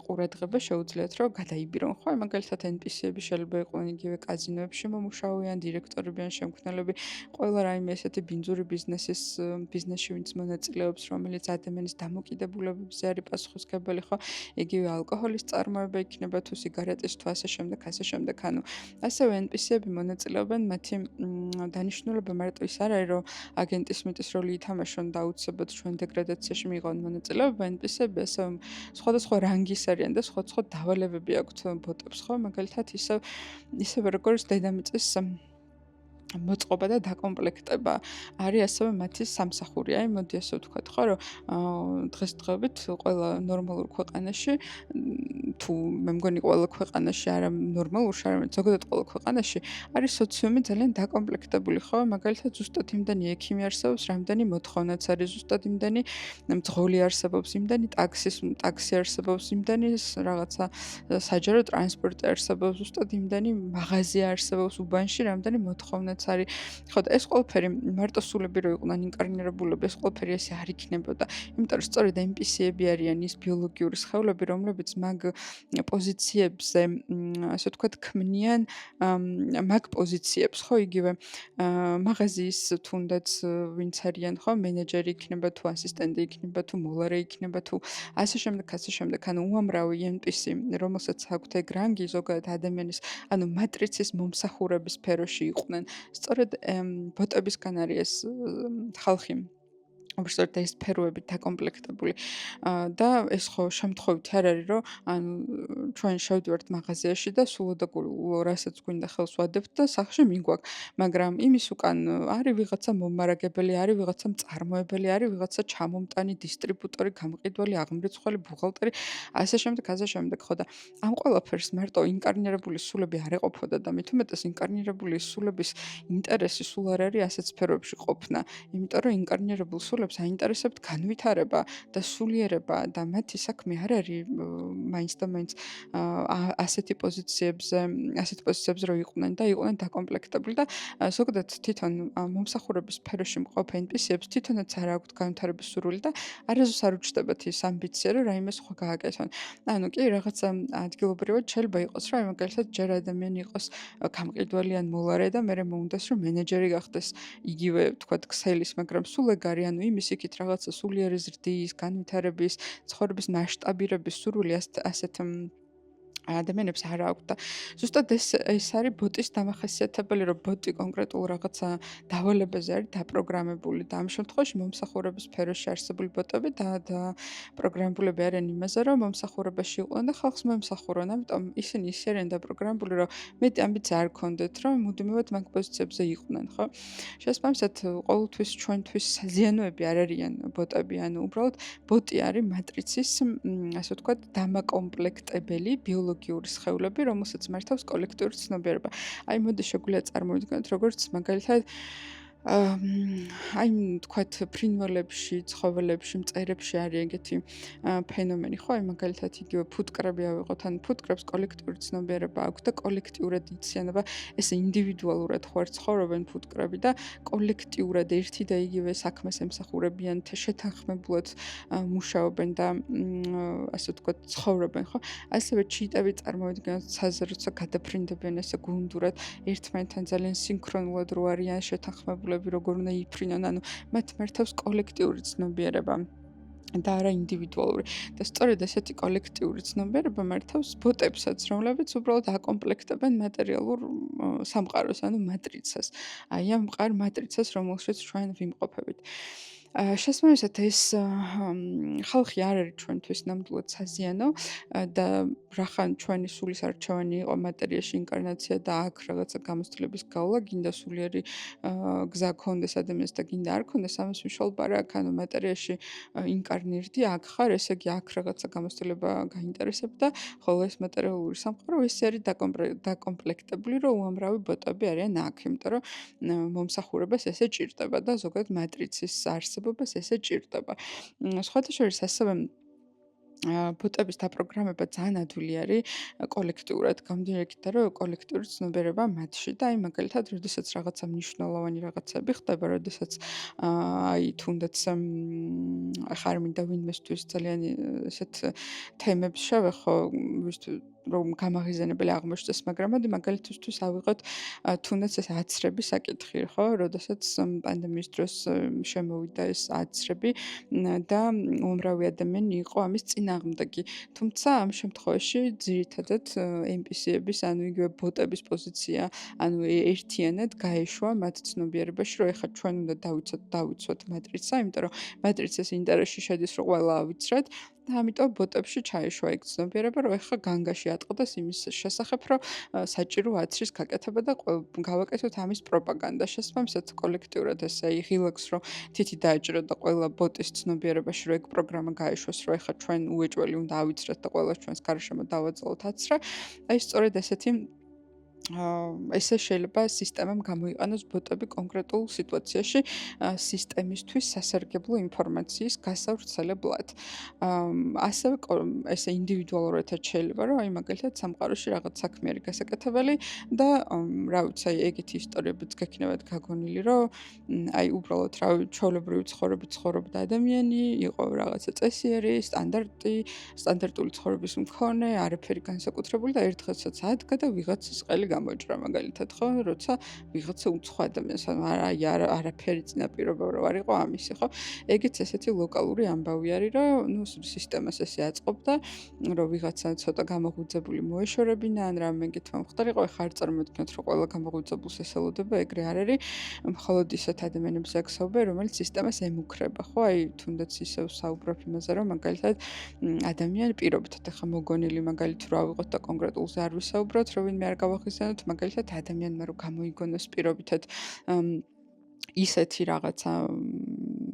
ყურადღება შეუძლიათ რომ გადაიბირონ ხო? მაგალითად NPC-ები შეიძლება იყვნენ იგივე კაზინოებში მომუშავეან დირექტორები ან შემქმნელები ყველა რაიმე ესეთი ბინძური ბიზნესში ვინც მონაწილეობს, რომელიც ადამიანის დამოკიდებულებებზე არის პასუხისმგებელი, ხო? იგივე ალკოჰოლის წარმოება იქნება თუ სიგარეტის თუ ასე შემდეგ, ასე შემდეგ. ანუ ასევე NPC-ები მონაწილეობენ, მათი დანიშნულება მარტო ის არ არის, რომ აგენტის მიტის როლი ითამაშონ და აუცილებლად ჩვენ დეგრადაციაში მიიღონ მონაწილეობა, NPC-ები ასევე სხვადასხვა რანგის არიან და სხვადასხვა დავალებები აქვთ ბოტებს, ხო? მაგალითად ისევე როგორც დედამიწის მოწყობა და დაკომპლექტება არის ასევე მათი სამსახური. აი მოდი ასე ვთქვათ ხო, რომ დღესდღეობით ყველა ნორმალურ ქვეყანაში თუ მე მგონი ყველა ქვეყანაში არა ნორმალურში, არამედ ზოგადად ყველა ქვეყანაში არის სოციუმი ძალიან დაკომპლექტებული ხო? მაგალითად ზუსტად იმდენი ექიმი არსებობს, რამდენი მოთხოვნაც არის, ზუსტად იმდენი მძღოლი არსებობს, იმდენი ტაქსი არსებობს, იმდენი რაღაცა საჯარო ტრანსპორტი არსებობს, ზუსტად იმდენი მაღაზია არსებობს უბანში, რამდენი მოთხოვნაც არის. ხო და ეს ყველაფერი მარტო სულები რო იყვნენ ინკარნირებულები, ეს ყველაფერი ესე არ იქნებოდა. იმიტომ რომ სწორედ NPC-ები არიან ის ბიოლოგიური სხეულები, რომლებიც მაგ პოზიციებზე, ასე ვთქვათ, ქმნიან მაგ პოზიციებს, ხო, იგივე მაღაზიის თუნდაც ვინც არიან, ხო, მენეჯერი იქნება თუ ასისტენტი იქნება თუ მოლარე იქნება თუ ასე შემდეგ, ასე შემდეგ. ანუ უამრავი NPC, რომელსაც აქვთ ეგ რანგი ზოგადად ადამიანის, ანუ მატრიცის მომსახურების სფეროში იყვნენ. სწორედ ბოტებისგან არის ეს ხალხი უბრალოდ ეს სფეროებით დაკომპლექტებული და ეს ხო შემთხვევით არ არის რომ ანუ ჩვენ შევდივართ მაღაზიაში და სულოდაგულო რასაც გვინდა ხელს ვადებთ და სახში მიგვაქვს მაგრამ იმის უკან არის ვიღაცა მომარაგებელი არის ვიღაცა მწარმოებელი არის ვიღაცა ჩამომტანი დისტრიბუტორი გამყიდველი აღმრიცხველი ბუღალტერი ასე შემდეგ ხო და ამ ყველაფერს მარტო ინკარნირებული სულები არ ეყოფოდა და მით უმეტეს ინკარნირებული სულების ინტერესი სულ არ არის ასეთ სფეროებში ყოფნა იმიტომ რომ ინკარნირებულ სულებს აინტერესებთ განვითარება და სულიერება და მათი საქმე არ არის მაინც და მაინც ასეთი პოზიციებზე რო იყვნენ და იყვნენ დაკომპლექტებული და ზოგადად თვითონ მომსახურების სფეროში მყოფ NPC-ებს თვითონაც არ აქვთ განვითარების სურვილი და არასდროს არ უჩნდებათ ის ამბიცია რომ რაიმე სხვა გააკეთონ. ანუ კი რაღაცა ადგილობრივად შეიძლება იყოს რომ მაგალითად ჯერ ადამიანი იყოს გამყიდველი ან მოლარე და მერე მოუნდეს რომ მენეჯერი გახდეს იგივე თქვათ ქსელის მაგრამ სულ ეგ არის ანუ იმის იქით რაღაცა სულიერი ზრდის განვითარების ცხოვრების მასშტაბირების სურვილი ასეთ ადამიანებს არ აქვთ და ზუსტად ეს არის ბოტის დამახასიათებელი რომ ბოტი კონკრეტულ რაღაცა დავალებაზე არის დაპროგრამებული და ამ შემთხვევაში მომსახურების სფეროში არსებული ბოტები პროგრამებულები არიან იმაზე რომ მომსახურებაში იყვნენ და ხალხს მომსახურონ ამიტომ ისინი ისე არიან დაპროგრამებული რომ მეტი ამბიცია არ ქონდეთ რომ მუდმივად მაგ პოზიციებზე იყვნენ ხო შესაბამისად ყოველთვის ჩვენთვის საზიანოები არ არიან ბოტები ანუ უბრალოდ ბოტი არის მატრიცის ასე ვთქვათ დამაკომპლექტებელი ბიოლოგიური სხეულები, რომელსაც მართავს კოლექტიური ცნობიერება. აი მოდი შეგვიძლია წარმოვიდგინოთ, როგორც მაგალითად აი თქვათ ფრინველებში, ცხოველებში, მწერებში არის ეგეთი ფენომენი, ხო? აი მაგალითად იგივე ფუტკრები ავიღოთ, ან ფუტკრებს კოლექტიური ცნობიერება აქვს და კოლექტიურად იციანება, ესე ინდივიდუალურად ხო არ ცხოვრობენ ფუტკრები და კოლექტიურად ერთი და იგივე საქმეს ემსახურებიან, შეთანხმებულად მუშაობენ და ასე ვთქვათ, ცხოვრობენ, ხო? ასევე ჩიტები წარმოვიდგინოთ, ცაზე როცა გადაფრინდებიან ესე გუნდურად, ერთმანეთთან ძალიან სინქრონულად რო არიან შეთანხმებულები როგორ უნდა იფრინონ, ანუ მათ მართავს კოლექტიური ცნობიერება და არა ინდივიდუალური. და სწორედ ესეთი კოლექტიური ცნობიერება მართავს ბოტებსაც, რომლებიც უბრალოდ აკომპლექტებენ მატერიალურ სამყაროს, ანუ მატრიცას. აი ამ მყარ მატრიცას, რომელშიც ჩვენ ვიმყოფებით. შესაბამისად ეს ხალხი არ არის ჩვენთვის ნამდვილად საზიანო და რახან ჩვენი სულის არჩევანი იყო მატერიაში ინკარნაცია და აქ რაღაცა გამოცდილების გავლა, გინდა სულიერი გზა გქონდეს ადამიანს და გინდა არ გქონდეს, ამას მშობ არა აქ, ანუ მატერიაში ინკარნირდი, აქ ხარ, ესე იგი აქ რაღაცა გამოცდილება გაინტერესებდა, ხოლო ეს მატერიალური სამყარო ისე არის დაკომპლექტებული, რომ უამრავი ბოტები არიან აქ, იმიტომ რომ მომსახურებას ესე ჭირდება და ზოგადად მატრიცის არსებობას ესე ჭირდება. სხვათა შორის ასევე ბოტების დაპროგრამება ძალიან ადვილი არის კოლექტიურად, გამომდინარე იქიდან, რომ კოლექტიური ცნობიერება მათში და აი მაგალითად, როდესაც რაღაცა მნიშვნელოვანი რაღაცები ხდება, როდესაც აი თუნდაც ახლა არ მინდა ვინმესთვის ძალიან ესეთ თემებს შევეხო, რომ გამაღიზიანებელი აღმოჩნდეს, მაგრამ მოდი მაგალითისთვის ავიღოთ თუნდაც ეს აცრების საკითხი, ხო? როდესაც პანდემიის დროს შემოვიდა ეს აცრები და უამრავი ადამიანი იყო ამის წინააღმდეგი. თუმცა ამ შემთხვევაში ძირითადად NPC-ების, ანუ იგივე ბოტების პოზიცია, ანუ ერთიანად გაეშვა მათ ცნობიერებაში, რომ ეხლა ჩვენ უნდა დავიცვათ მატრიცა, იმიტომ რომ მატრიცის ინტერესში შედის, რომ ყველა ავიცრათ და ამიტომ ბოტებში ჩაეშვა ეგ ცნობიერება, რომ ეხლა განგაში ატყდეს იმის შესახებ, რომ საჭირო აცრის გაკეთება და გავაკეთოთ ამის პროპაგანდა. შესაბამისად კოლექტიურად ესე იღილებს, რომ თითი დაეჭირა და ყველა ბოტის ცნობიერებაში რომ ეგ პროგრამა გაეშვეს, რომ ეხლა ჩვენ უეჭველი უნდა ავიცრათ და ყველა ჩვენს გარშემო დავაძლოთ აცრა. აი სწორედ ესეთი ესე შეიძლება სისტემამ გამოიყენოს ბოტები კონკრეტულ სიტუაციაში სისტემისთვის სასარგებლო ინფორმაციის გასავრცელებლად. ასევე ესე ინდივიდუალურადაც შეიძლება, რომ აი მაგალითად სამყაროში რაღაც საქმე არის გასაკეთებელი და რა ვიცი, აი ეგეთი ისტორიებიც გექნებათ გაგონილი, რომ აი უბრალოდ რა ჩვეულებრივი ცხოვრებით ცხოვრობდა ადამიანი, იყო რაღაცა წესიერი, სტანდარტული ცხოვრების მქონე, არაფერი განსაკუთრებული და ერთ დღესაც ადგა და ვიღაცას ყელი გამოიჭრა მაგალითად, ხო, როცა ვიღაცა უცხო ადამიანს, ანუ არაფერი წინაპირობა რო არ იყო ამისი, ხო? ეგეც ესეთი ლოკალური ამბავი არის, რომ ნუ სისტემას ესე აწყობდა, რომ ვიღაცა ცოტა გამოღვიძებული მოეშორებინა, ან რამე გეთმა მხდარიყო, ეხლა არ წარმოიდგინოთ, რომ ყველა გამოღვიძებულს ესელოდება, ეგრე არ არის. მხოლოდ ისეთ ადამიანებს აქსაუბე, რომელიც სისტემას ემუქრება, ხო? აი თუნდაც ისევ საუბრობ იმაზე, რომ მაგალითად ადამიანი პირობითად ახლა მოგონილი მაგალითად რო ავიღოთ და კონკრეტულზე არ ვისაუბროთ, რომ ვინმე არ გავახსენოთ, მაგალითად ადამიანმა რო გამოიგონოს პირობითად ისეთი რაღაცა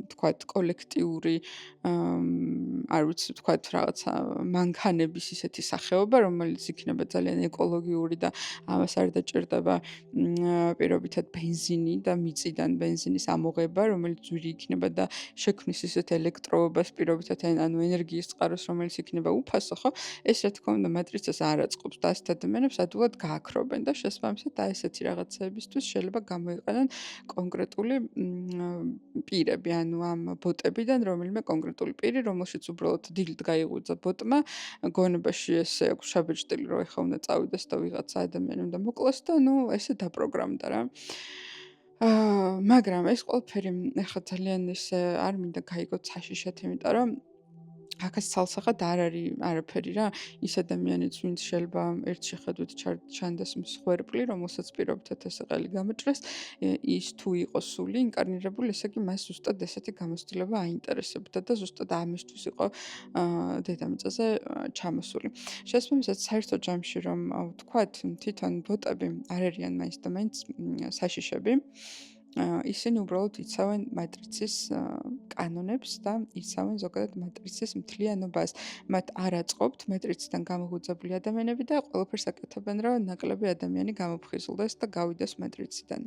თქვათ კოლექტიური არ ვიცი თქვათ რაღაცა მანქანების ისეთი სახეობა, რომელიც იქნება ძალიან ეკოლოგიური და ამას არ დაჭირდება პირობითად ბენზინი და მიწიდან ბენზინის ამოღება, რომელიც ძვირი იქნება და შექმნის ისეთ ელექტროობას პირობითად ანუ ენერგიის წყაროს, რომელიც იქნება უფასო, ხო? ეს რა თქმა უნდა მატრიცას არ აწყობს და ასეთ ადამიანებს ადვილად გააქრობენ და შესაბამისად და ესეთი რაღაცეებისთვის შეიძლება გამოიყენონ კონკრეტული პირები, ანუ ამ ბოტებიდან რომელიმე კონკრეტული პირი, რომელშიც უბრალოდ დილით გაიღვიძა ბოტმა, გონებაში ესე აქვს შაბეჭდილი, რომ ეხა უნდა წავიდეს და ვიღაცა ადამიანი უნდა მოკლას და ნუ ესე დაპროგრამდა რა. მაგრამ ეს ყველაფერი ეხა ძალიან ესე არ მინდა გაიგოთ საშიშად, იმიტომ რომ აქაც ცალსახად არ არის არაფერი რა. ის ადამიანიც, ვინც შეიძლება ერთ შეხედვით ჩანდეს მსხვერპლი, რომელსაც პირობითად ესე ყელი გამოჭრეს, ის თუ იყოს სული ინკარნირებული, ესე იგი მას ზუსტად ესეთი გამოცდილება აინტერესებდა და ზუსტად ამისთვის იყო დედამიწაზე ჩამოსული. შესაბამისად, საერთო ჯამში რომ ვთქვათ, თვითონ ბოტები არ არიან მაინც და მაინც საშიშები. ისინი უბრალოდ იცავენ მატრიცის კანონებს და იცავენ ზოგადად მატრიცის მთლიანობას. მათ არ აწყობთ მატრიციდან გამოღვიძებული ადამიანები და ყველაფერს აკეთებენ, რომ ნაკლები ადამიანი გამოფხიზლდეს და გავიდეს მატრიციდან.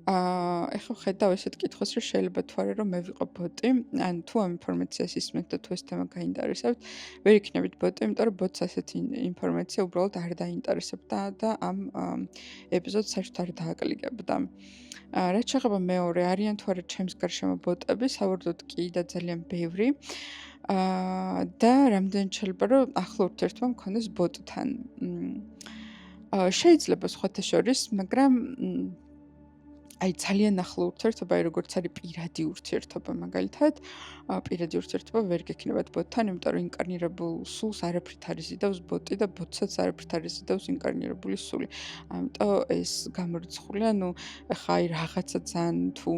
ეხლა ხედავ ესეთ კითხვას, რომ შეიძლება თუ არა რომ მე ვიყო ბოტი, ან თუ ამ ინფორმაციას ისმენთ და თუ ეს თემა გაინტერესებთ, ვერ იქნებით ბოტი, იმიტომ რომ ბოტს ასეთი ინფორმაცია უბრალოდ არ დაინტერესებდა და ამ ეპიზოდს საერთოდ არ დააკლიკებდა. რაც შეეხება მეორე, არიან თუ არა ჩემს გარშემო ბოტები, საბოლოოდ კი და ძალიან ბევრი. და რამდენი შეიძლება რომ ახლო ურთიერთობა მქონდეს ბოტთან. შეიძლება სხვათა შორის, მაგრამ აი ძალიან ახლო ურთიერთობა, აი როგორც არის პირადი ურთიერთობა მაგალითად, პირადი ურთიერთობა ვერ გექნებათ ბოტთან, იმიტომ რომ ინკარნირებულ სულს არაფრით არ იზიდავს ბოტი და ბოტსაც არაფრით არ იზიდავს ინკარნირებული სული. ამიტომ ეს გამორიცხულია, ნუ ეხა აი რაღაცა ძალიან თუ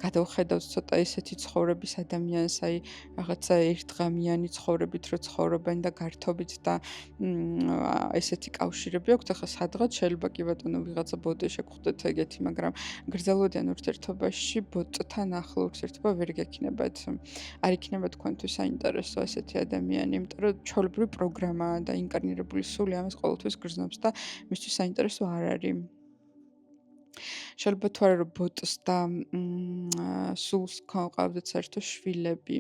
გადავხედავთ ცოტა ესეთი ცხოვრების ადამიანს, აი რაღაცა ერთდღამიანი ცხოვრებით რო ცხოვრობენ და გართობით და ესეთი კავშირები აქვთ, ახლა სადღაც შეიძლება კი ბატონო ვიღაცა ბოტი შეგხვდეთ ეგეთი, მაგრამ გრძელვადიან ურთიერთობაში ბოტთან ახლო ურთიერთობა ვერ გექნებათ. არ იქნება თქვენთვის საინტერესო ესეთი ადამიანი, იმიტომ რომ ჩვეულებრივი პროგრამაა და ინკარნირებული სული ამას ყოველთვის გრძნობს და მისთვის საინტერესო არ არის. შეიძლება თუ არა რომ ბოტს და სულს ჰყავდეთ საერთო შვილები.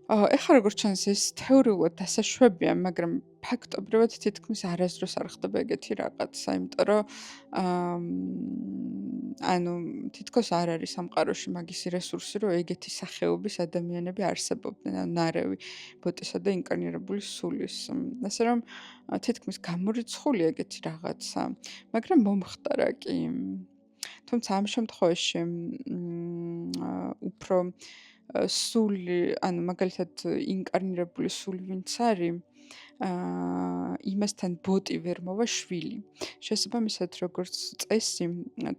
ეხლა როგორც ჩანს ეს თეორიულად დასაშვებია, მაგრამ ფაქტობრივად თითქმის არასდროს არ ხდება ეგეთი რაღაცა, იმიტომ რომ ანუ თითქოს არ არის სამყაროში მაგისი რესურსი, რომ ეგეთი სახეობის ადამიანები არსებობდნენ, ანუ ნარევი ბოტისა და ინკარნირებული სულის. ასე რომ თითქმის გამორიცხულია ეგეთი რაღაცა, მაგრამ მომხდარა კი. თუმცა ამ შემთხვევაში უფრო სული, ანუ მაგალითად ინკარნირებული სული ვინც არის, იმასთან ბოტი ვერ მოვა შვილი. შესაბამისად, როგორც წესი,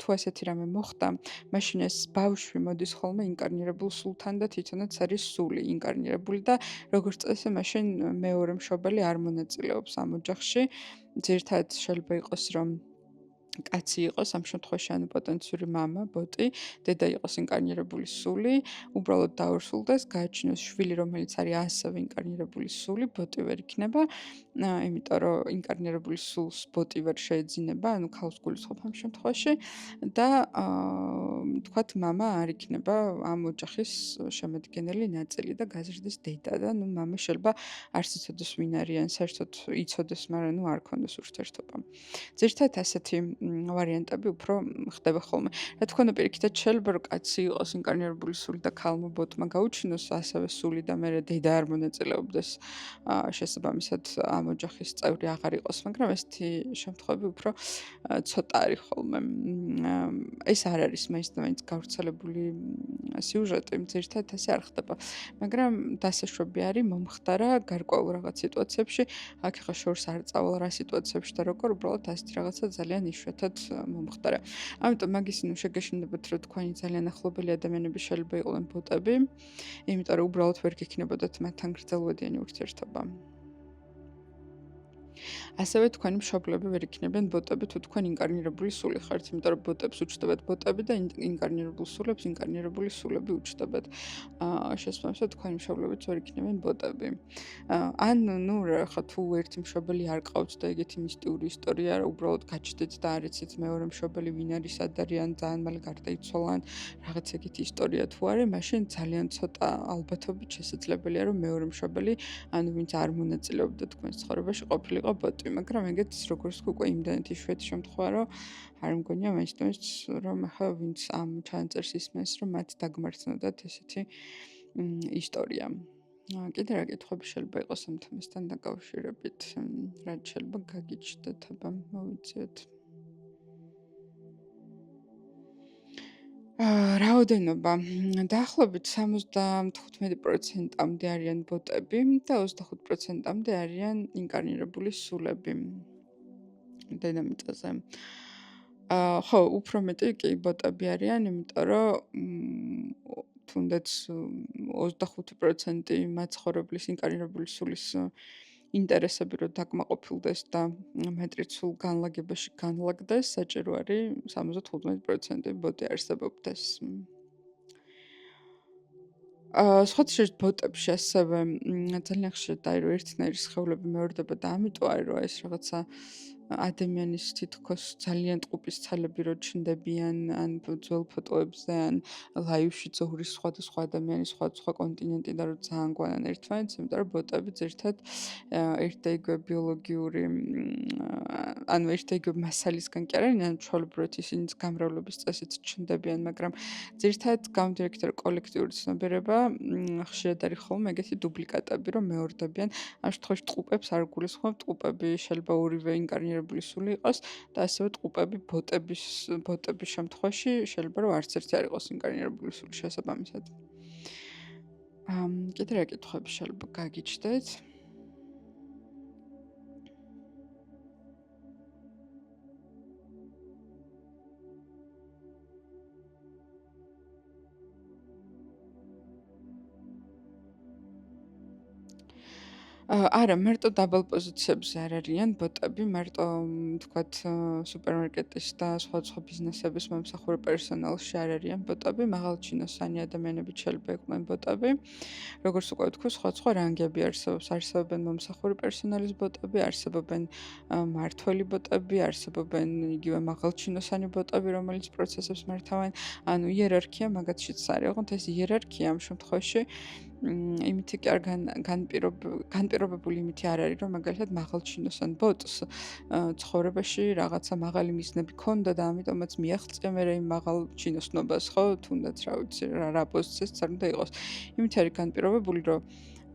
თუ ასეთი რამე მოხდა, მაშინ ეს ბავშვი მოდის ხოლმე ინკარნირებულ სულთან და თვითონაც არის სული ინკარნირებული და როგორც წესი, მაშინ მეორე მშობელი არ მონაწილეობს ამ ოჯახში. ძირითადად შეიძლება იყოს, რომ კაცი იყოს ამ შემთხვევაში, ანუ პოტენციური მამა, ბოტი, დედა იყოს ინკარნირებული სული, უბრალოდ დაორსულდეს, გააჩინოს შვილი, რომელიც არის ასევე ინკარნირებული სული, ბოტი ვერ იქნება, იმიტომ რომ ინკარნირებული სულს ბოტი ვერ შეეძინება, ანუ ქალს გულისხმობ ამ შემთხვევაში და თქვათ მამა არ იქნება ამ ოჯახის შემადგენელი ნაწილი და გაზრდის დედა და ნუ მამა შეიძლება არც იცოდეს ვინ არიან, საერთოდ იცოდეს, მაგრამ ნუ არ ქონდეს ურთიერთობა. ძირითადად ასეთი ვარიანტები უფრო ხდება ხოლმე. რა თქმა უნდა, პირიქითაც შეიძლება რომ კაცი იყოს ინკარნირებული სული და ქალმა ბოტმა გაუჩინოს ასევე სული და მერე დედა არ მონაწილეობდეს შესაბამისად ამ ოჯახის წევრი აღარ იყოს, მაგრამ ესეთი შემთხვევები უფრო ცოტა არის ხოლმე. ეს არ არის მაინც და მაინც გავრცელებული სიუჟეტი, ძირითადად ასე არ ხდება. მაგრამ დასაშვები არის, მომხდარა გარკვეულ რაღაც სიტუაციებში, აქ ახლა შორს არ წავალ რა სიტუაციებში და როგორ, უბრალოდ ასეთი რაღაცა ძალიან იშვიათად მომხდარა. ამიტომ მაგის ნუ შეგეშინდებათ, რომ თქვენი ძალიან ახლობელი ადამიანები შეიძლება იყვნენ ბოტები, იმიტომ რომ უბრალოდ ვერ გექნებოდათ მათთან გრძელვადიანი ურთიერთობა. ასევე თქვენი მშობლები ვერ იქნებიან ბოტები, თუ თქვენ ინკარნირებული სული ხართ, იმიტომ რომ ბოტებს უჩნდებათ ბოტები და ინკარნირებულ სულებს ინკარნირებული სულები უჩნდებათ. შესაბამისად, თქვენი მშობლებიც ვერ იქნებიან ბოტები. ან ნუ ხა თუ ერთი მშობელი არ ყავთ და ეგეთი მისტიური ისტორია, უბრალოდ გაჩნდეთ და არ იცით მეორე მშობელი ვინ არის, სად არის, ან ძალიან მალე გარდაიცვალან, რაღაც ეგეთი ისტორია თუ არის, მაშინ ძალიან ცოტა ალბათობით შესაძლებელია, რომ მეორე მშობელი, ანუ ვინც არ მონაწილეობდა თქვენს ცხოვრებაში, ყოფილიყო ბოტი. მაგრამ ეგეც როგორც უკვე იმდანეთი იშვიათი შემთხვევა, რომ არ მგონია მაინც და მაინც რომ ახლა ვინც ამ ჩანაწერს ისმენს, რომ მათ დაგმართნოდათ ესეთი ისტორია. კიდე რა კითხვები შეიძლება იყოს ამ თემასთან დაკავშირებით? რაც შეიძლება გაგიჩნდეთ, აბა მოვიწიოთ. რაოდენობა დაახლოებით 75%-მდე არიან ბოტები და 25%-მდე არიან ინკარნირებული სულები დედამიწაზე. ხო, უფრო მეტი კი ბოტები არიან, იმიტომ რომ თუნდაც 25% მაცხოვრებლის ინკარნირებული სულის ინტერესები რომ დაკმაყოფილდეს და მეტრით სულ განლაგებაში განლაგდეს, საჭირო არის 75% ბოტი არსებობდეს. სხვათა შორის ბოტებში ასევე ძალიან ხშირად აი რომ ერთნაირი სხეულები მეორდება და ამიტომ არის რომ ეს რაღაცა ადამიანის თითქოს ძალიან ტყუპის ცალები რო ჩნდებიან ან ძველ ფოტოებზე ან ლაივში ზღვრის სხვადასხვა ადამიანის სხვადასხვა კონტინენტი და რო ძალიან გვანან ერთმანეთს, იმიტომ რომ ბოტები ძირითადად ერთ და იგივე ბიოლოგიური ანუ ერთ და იგივე მასალისგან კი არიან, ან ჩვეულებრივად ისინიც გამრავლების წესით ჩნდებიან, მაგრამ ძირითადად გამომდინარე იქით, რომ კოლექტიური ცნობიერება ხშირად არის ხოლმე ეგეთი დუპლიკატები, რომ მეორდებიან. ამ შემთხვევაში ტყუპებს არ გულისხმობთ, ტყუპები შეიძლება ორივე ინკარნირებული ინკარნირებული სული იყოს და ასევე ტყუპები ბოტების შემთხვევაში შეიძლება რომ არც ერთი არ იყოს ინკარნირებული სული შესაბამისად. კიდე რა კითხვები შეიძლება გაგიჩნდეთ? არა, მარტო დაბალ პოზიციებზე არ არიან ბოტები, მარტო თქვათ სუპერმარკეტის და სხვადასხვა ბიზნესების მომსახურე პერსონალში არ არიან ბოტები, მაღალჩინოსანი ადამიანები შეიძლება იყვნენ ბოტები. როგორც უკვე ვთქვი, სხვადასხვა რანგები არსებობს. არსებობენ მომსახურე პერსონალის ბოტები, არსებობენ მმართველი ბოტები, არსებობენ იგივე მაღალჩინოსანი ბოტები, რომელიც პროცესებს მართავენ. ანუ იერარქია მაგათშიც არის. ოღონდ ეს იერარქია ამ შემთხვევაში იმითი კი არ განპირობებული იმითი არ არის, რომ მაგალითად მაღალჩინოსან ბოტს ცხოვრებაში რაღაცა მაღალი მიზნები ქონდა და ამიტომაც მიაღწია მე იმ მაღალჩინოსნობას, ხო? თუნდაც რა ვიცი, რა პოზიციას არ უნდა იყოს. იმით არის განპირობებული, რომ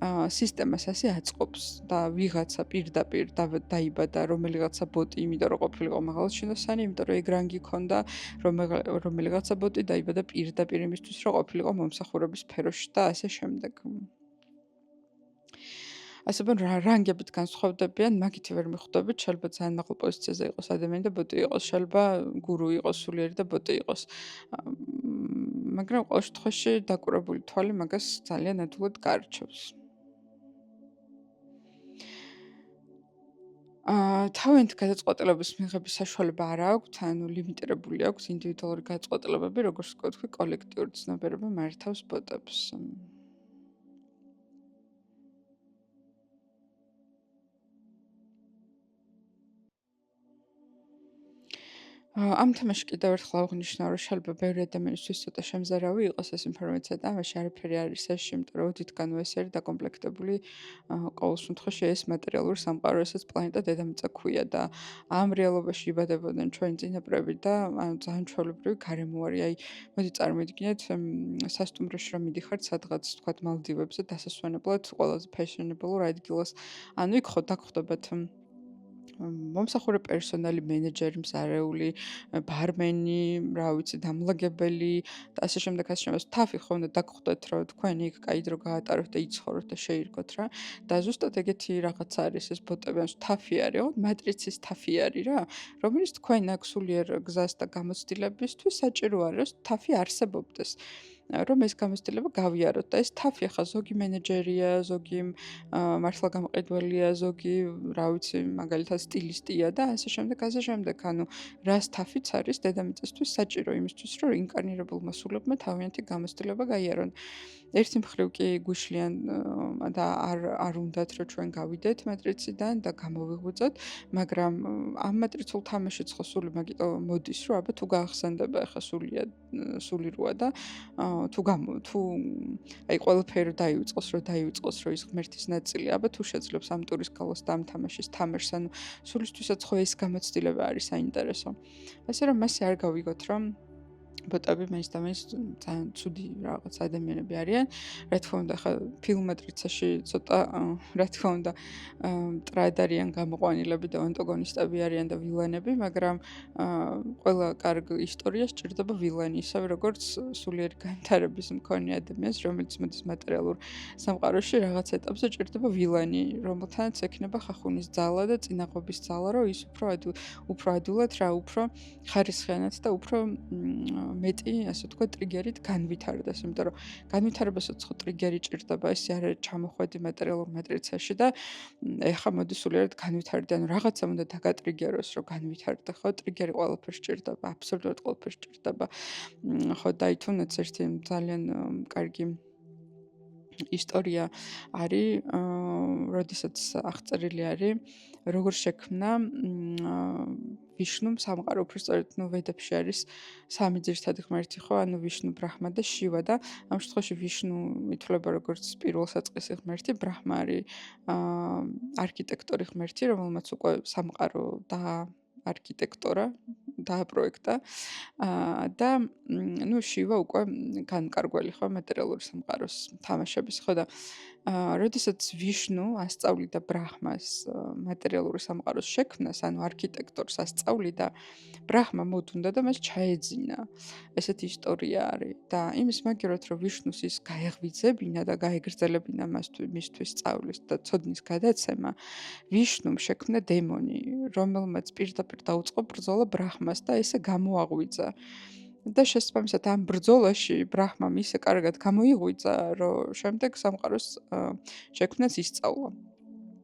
სისტემას ასე აწყობს და ვიღაცა პირდაპირ დაიბადა რომელიღაცა ბოტი, იმიტომ რომ ყოფილიყო მაღალჩინოსანი, იმიტომ რომ ეგ რანგი ქონდა, რომელიღაცა ბოტი დაიბადა პირდაპირ იმისთვის, რომ ყოფილიყო მომსახურების სფეროში და ასე შემდეგ. ასევე რანგებით განსხვავდებიან, მაგითი ვერ მიხვდებით, შეიძლება ძალიან მაღალ პოზიციაზე იყოს ადამიანი და ბოტი იყოს, შეიძლება გურუ იყოს, სულიერი და ბოტი იყოს. მაგრამ ყოველ შემთხვევაში დაკვირვებული თვალი მაგას ძალიან ადვილად გაარჩევს. თავიანთი გადაწყვეტილების მიღების საშუალება არ აქვთ, ანუ ლიმიტირებული აქვს ინდივიდუალური გადაწყვეტილებები, როგორც ვთქვი, კოლექტიური ცნობიერება მართავს ბოტებს. ამ თემაში კიდევ ერთხელ აღვნიშნავ, რომ შეიძლება ბევრი ადამიანისთვის ცოტა შემზარავი იყოს ეს ინფორმაცია და ამაში არაფერი არ არის საშიში, იმიტომ რომ თითქოს ეს არის დაკომპლექტებული ყოველ შემთხვევაში ეს მატერიალური სამყარო, ესაც პლანეტა დედამიწა ქვია და ამ რეალობაში იბადებოდნენ ჩვენი წინაპრები და ძალიან ჩვეულებრივი გარემო არის. აი, მოდი წარმოვიდგინეთ, სასტუმროში რომ მიდიხართ სადღაც, თქვათ, მალდივებზე დასასვენებლად ყველაზე ფეშენებელურ ადგილას. ანუ იქ ხო დაგხვდებათ მომსახურე პერსონალი, მენეჯერი, მზარეული, ბარმენი, რა ვიცი, დამლაგებელი და ასე შემდეგ, ასე შემდეგ. თაფი ხო უნდა დაგხვდეთ, რომ თქვენ იქ კაი დრო გაატაროთ და იცხოვროთ და შეირგოთ რა. და ზუსტად ეგეთი რაღაცა არის ეს ბოტები, ანუ თაფი არის, ხო? მატრიცის თაფი არის რა, რომელიც თქვენ აქ სულიერ გზას და გამოცდილებისთვის საჭირო არის, რომ თაფი არსებობდეს. რომ ეს გამოცდილება გავიაროთ და ეს თაფი ახლა ზოგი მენეჯერია, ზოგი მართლა გამყიდველია, ზოგი, რა ვიცი, მაგალითად სტილისტია და ასე შემდეგ, ასე შემდეგ. ანუ რას თაფიც არის დედამიწისთვის საჭირო იმისთვის, რომ ინკარნირებულმა სულებმა თავიანთი გამოცდილება გაიარონ. ერთი მხრივ კი გვიშლიან და არ უნდათ რომ ჩვენ გავიდეთ მატრიციდან და გამოვიღვიძოთ, მაგრამ ამ მატრიცულ თამაშიც ხო სული მაგიტო მოდის, რომ აბა თუ გაახსენდება ახლა სული როა და თუ აი ყველაფერი დაიუწყოს რომ ის ღმერთის ნაწილი, აბა თუ შეძლებს ამ ტურის გალოს და ამ თამაშის თამაშს, ანუ სულისთვისაც ხო ეს გამოცდილება არის საინტერესო. ასე რომ მასე არ გავიგოთ, რომ ბოტები მაინც და მაინც ძალიან ცუდი რაღაც ადამიანები არიან. რა თქმა უნდა, ხა ფილმ მატრიცაში ცოტა რა თქმა უნდა მტრად არიან გამოყვანილები და ანტაგონისტები არიან და ვილანები, მაგრამ ყველა კარგ ისტორიას ჭირდება ვილანი, ისევე როგორც სულიერი განვითარების მქონე ადამიანს, რომელიც მოდის მატერიალურ სამყაროში რაღაც ეტაპზე ჭირდება ვილანი, რომელთანაც ექნება ხახუნის ძალა და წინაღობის ძალა, რომ ის უფრო ადვილად რა უფრო ხარისხიანად და უფრო მეტი, ასე ვთქვათ, ტრიგერით განვითარდეს, იმიტომ რომ განვითარებასაც ხო ტრიგერი ჭირდება, ეს არ არის ჩამოხვედი მატერიალურ მატრიცაში და ეხლა მოდი სულიერად განვითარდე, ანუ რაღაცა უნდა დაგატრიგეროს, რომ განვითარდე, ხო, ტრიგერი ყველაფერს ჭირდება, აბსოლუტურად ყველაფერს ჭირდება. ხო, დაითუნაც ერთი ძალიან კარგი ისტორია არის, როდესაც აღწერილი არის, როგორ შექმნა ვიშნუმ სამყარო, უფრო სწორედ, ვედებში არის სამი ძირითადი ღმერთი, ხო, ანუ ვიშნუ, ბრაჰმა და შივა და ამ შემთხვევაში ვიშნუ ითვლება როგორც პირველსაწყისი ღმერთი, ბრაჰმა არის არქიტექტორი ღმერთი, რომელმაც უკვე სამყარო არქიტექტორა დააპროექტა და შივა უკვე განკარგველი ხო მატერიალური სამყაროს თამაშების ხო და როდესაც ვიშნუ ასწავლიდა ბრაჰმას მატერიალური სამყაროს შექმნას, ანუ არქიტექტორს ასწავლიდა, ბრაჰმა მოდუნდა და მას ჩაეძინა. ესეთი ისტორია არის და იმის მაგერად რომ ვიშნუს ის გაეღვიძებინა და გაეგრძელებინა მისთვის სწავლის და ცოდნის გადაცემა, ვიშნუმ შექმნა დემონი, რომელმაც პირდაპირ დაუწყო ბრძოლა ბრაჰმას და ესე გამოაღვიძა. და შესაბამისად ამ ბრძოლაში ბრაჰმამ ისე კარგად გამოიღვიძა, რომ შემდეგ სამყაროს შექმნას ისწავლა.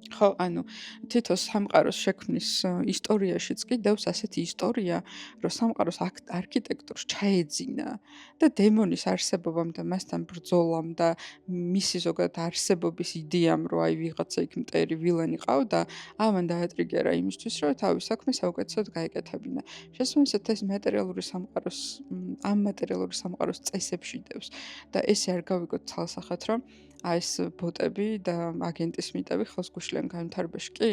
ხო, ანუ თითო სამყაროს შექმნის ისტორიაშიც კიდევს ასეთი ისტორია, რომ სამყაროს არქიტექტორს ჩაეძინა და დემონის არსებობამ და მასთან ბრძოლამ და მისი ზოგადად არსებობის იდეამ, რომ აი ვიღაცა იქ მტერი ვილენი ყავდა, ამან დაატრიგერა იმისთვის, რომ თავის საქმე საუკეთესოდ გაეკეთებინა. შესაბამისად ეს ამ მატერიალური სამყაროს წესებში დევს და ესე არ გავიგოთ ცალსახად, რომ ეს ბოტები და აგენტის მიტები ხელს გუშლიან განვითარებაში კი?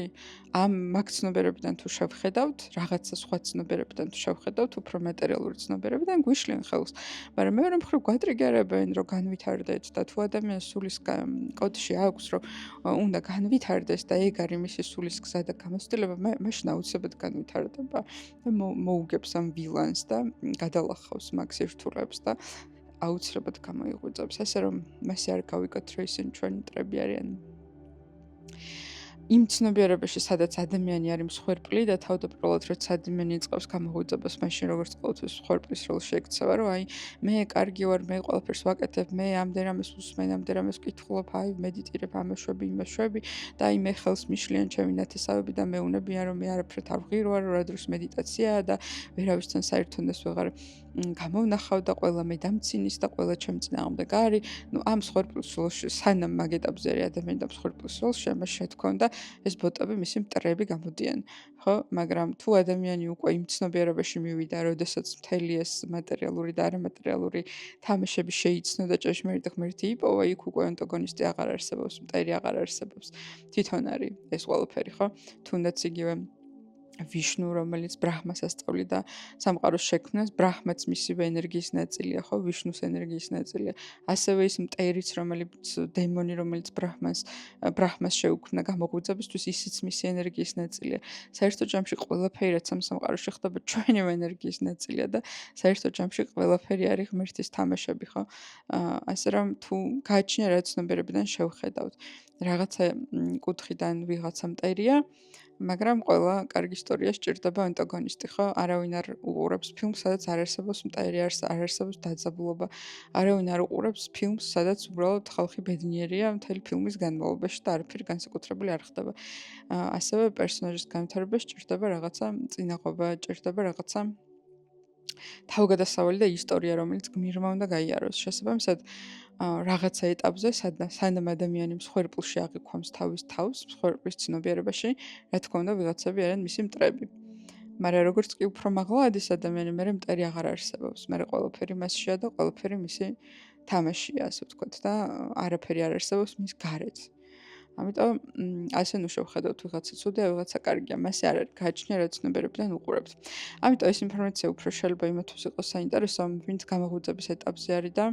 ამ მაგ ცნობიერებიდან თუ შევხედავთ, რაღაცა სხვა ცნობიერებიდან თუ შევხედავთ, უფრო მატერიალური ცნობიერებიდან გვიშლიან ხელს. მაგრამ მეორე მხრივ გვატრიგერებენ, რომ განვითარდეთ და თუ ადამიანს სულის კოდში აქვს, რომ უნდა განვითარდეს და ეგ არის მისი სულის გზა და გამოცდილება, მაშინ აუცილებლად განვითარდება და მოუგებს ამ ვილანს და გადალახავს მაგ სირთულეებს და აუცილებლად გამოიღვიძებს. ასე რომ მასე არ გავიგოთ, რომ ისინი ჩვენი მტრები არიან. იმ ცნობიერებაში, სადაც ადამიანი არის მსხვერპლი და თავდაპირველად როცა ადამიანი იწყებს გამოღვიძებას, მაშინ როგორც ყოველთვის მსხვერპლის როლში ექცევა, რომ აი მე კარგი ვარ, მე ყველაფერს ვაკეთებ, მე ამდენ რამეს ვუსმენ, ამდენ რამეს ვკითხულობ, აი მედიტირებ, ამაშვები, იმაშვები და აი მე ხელს მიშლიან ჩემი ნათესავები და მეუნებიან, რომ მე არაფრით არ ვღირვარ, რა დროს მედიტაციაა და ვერავისთან საერთონდეს ვეღარ გამოვნახავ და ყველა მე დამცინის და ყველა ჩემ წინააღმდეგ არის. ნუ ამ მსხვერპლის როლში, სანამ მაგ ეტაპზე არის ადამიანი და მსხვერპლის როლში, ამას შეთქონდა ეს ბოტები მისი მტრები გამოდიან, ხო? მაგრამ თუ ადამიანი უკვე იმ ცნობიერებაში მივიდა, როდესაც მთელი ეს მატერიალური და არამატერიალური თამაშები შეიცნო და ჭეშმარიტ ღმერთი იპოვა, იქ უკვე ანტაგონისტი აღარ არსებობს, მტერი აღარ არსებობს. თვითონ არის ეს ყველაფერი, ხო? თუნდაც იგივე ვიშნუ, რომელიც ბრაჰმას ასწავლიდა სამყაროს შექმნას, ბრაჰმაც მისივე ენერგიის ნაწილია, ხო? ვიშნუს ენერგიის ნაწილია. ასევე ის მტერიც, რომელიც დემონი, რომელიც ბრაჰმას შეუქმნა გამოღვიძებისთვის, ისიც მისი ენერგიის ნაწილია. საერთო ჯამში ყველაფერი, რაც ამ სამყაროში ხდება, ჩვენივე ენერგიის ნაწილია და საერთო ჯამში ყველაფერი არის ღმერთის თამაშები, ხო? ასე რომ თუ გააჩნია რა ცნობიერებიდან შევხედავთ, რაღაცა კუთხიდან ვიღაცა მტერია, მაგრამ ყველა კარგი ისტორია სჭირდება ანტაგონისტი, ხო? არავინ არ უყურებს ფილმს, სადაც არ არსებობს მტერი, არ არსებობს დაძაბულობა. არავინ არ უყურებს ფილმს, სადაც უბრალოდ ხალხი ბედნიერია მთელი ფილმის განმავლობაში და არაფერი განსაკუთრებული არ ხდება. ასევე პერსონაჟის განვითარება სჭირდება რაღაცა წინაღობა, სჭირდება რაღაცა თავგადასავალი და ისტორია, რომელიც გმირმა უნდა გაიაროს. შესაბამისად, რაღაცა ეტაპზე, სანამ ადამიანი მსხვერპლში აღიქვამს თავის თავს, მსხვერპლის ცნობიერებაში, რა თქმა უნდა, ვიღაცები არიან მისი მტრები. მაგრამ როგორც კი უფრო მაღლა ადის ადამიანი, მერე მტერი აღარ არსებობს. მერე ყველაფერი მასშია და ყველაფერი მისი თამაშია, ასე ვთქვათ და არაფერი არ არსებობს მის გარეთ. ამიტომ ასე ნუ შევხედავთ ვიღაცა ცუდია, ვიღაცა კარგია, მასე არ არის გააჩნია რა ცნობიერებიდან უყურებთ. ამიტომ ეს ინფორმაცია უფრო შეიძლება იმათთვის იყოს საინტერესო, ვინც გამოღვიძების ეტაპზე არის და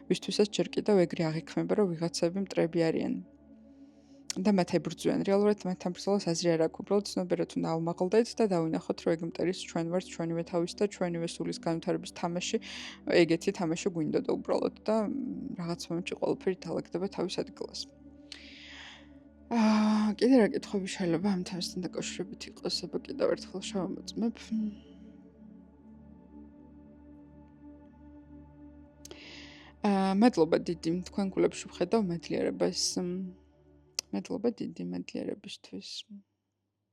ვისთვისაც ჯერ კიდევ ეგრე აღიქმება, რომ ვიღაცები მტრები არიან. და მათ ებრძვიან. რეალურად მათთან ბრძოლას აზრი არ აქვს, უბრალოდ ცნობიერად უნდა ავმაღლდეთ და დავინახოთ, რომ ეგ მტერის ჩვენ ვართ, ჩვენივე თავის და ჩვენივე სულის განვითარების თამაში, ეგეთი თამაში გვინდოდა უბრალოდ და რაღაც მომენტში ყველაფერი დაალაგდება თავის ადგილას. კიდე რა კითხვები შეიძლება ამ თემასთან დაკავშირებით იყოს, აბა კიდევ ერთხელ შევამოწმებ. მადლობა დიდი, თქვენ გულებში ვხედავ მადლიერებას. მადლობა დიდი მადლიერებისთვის.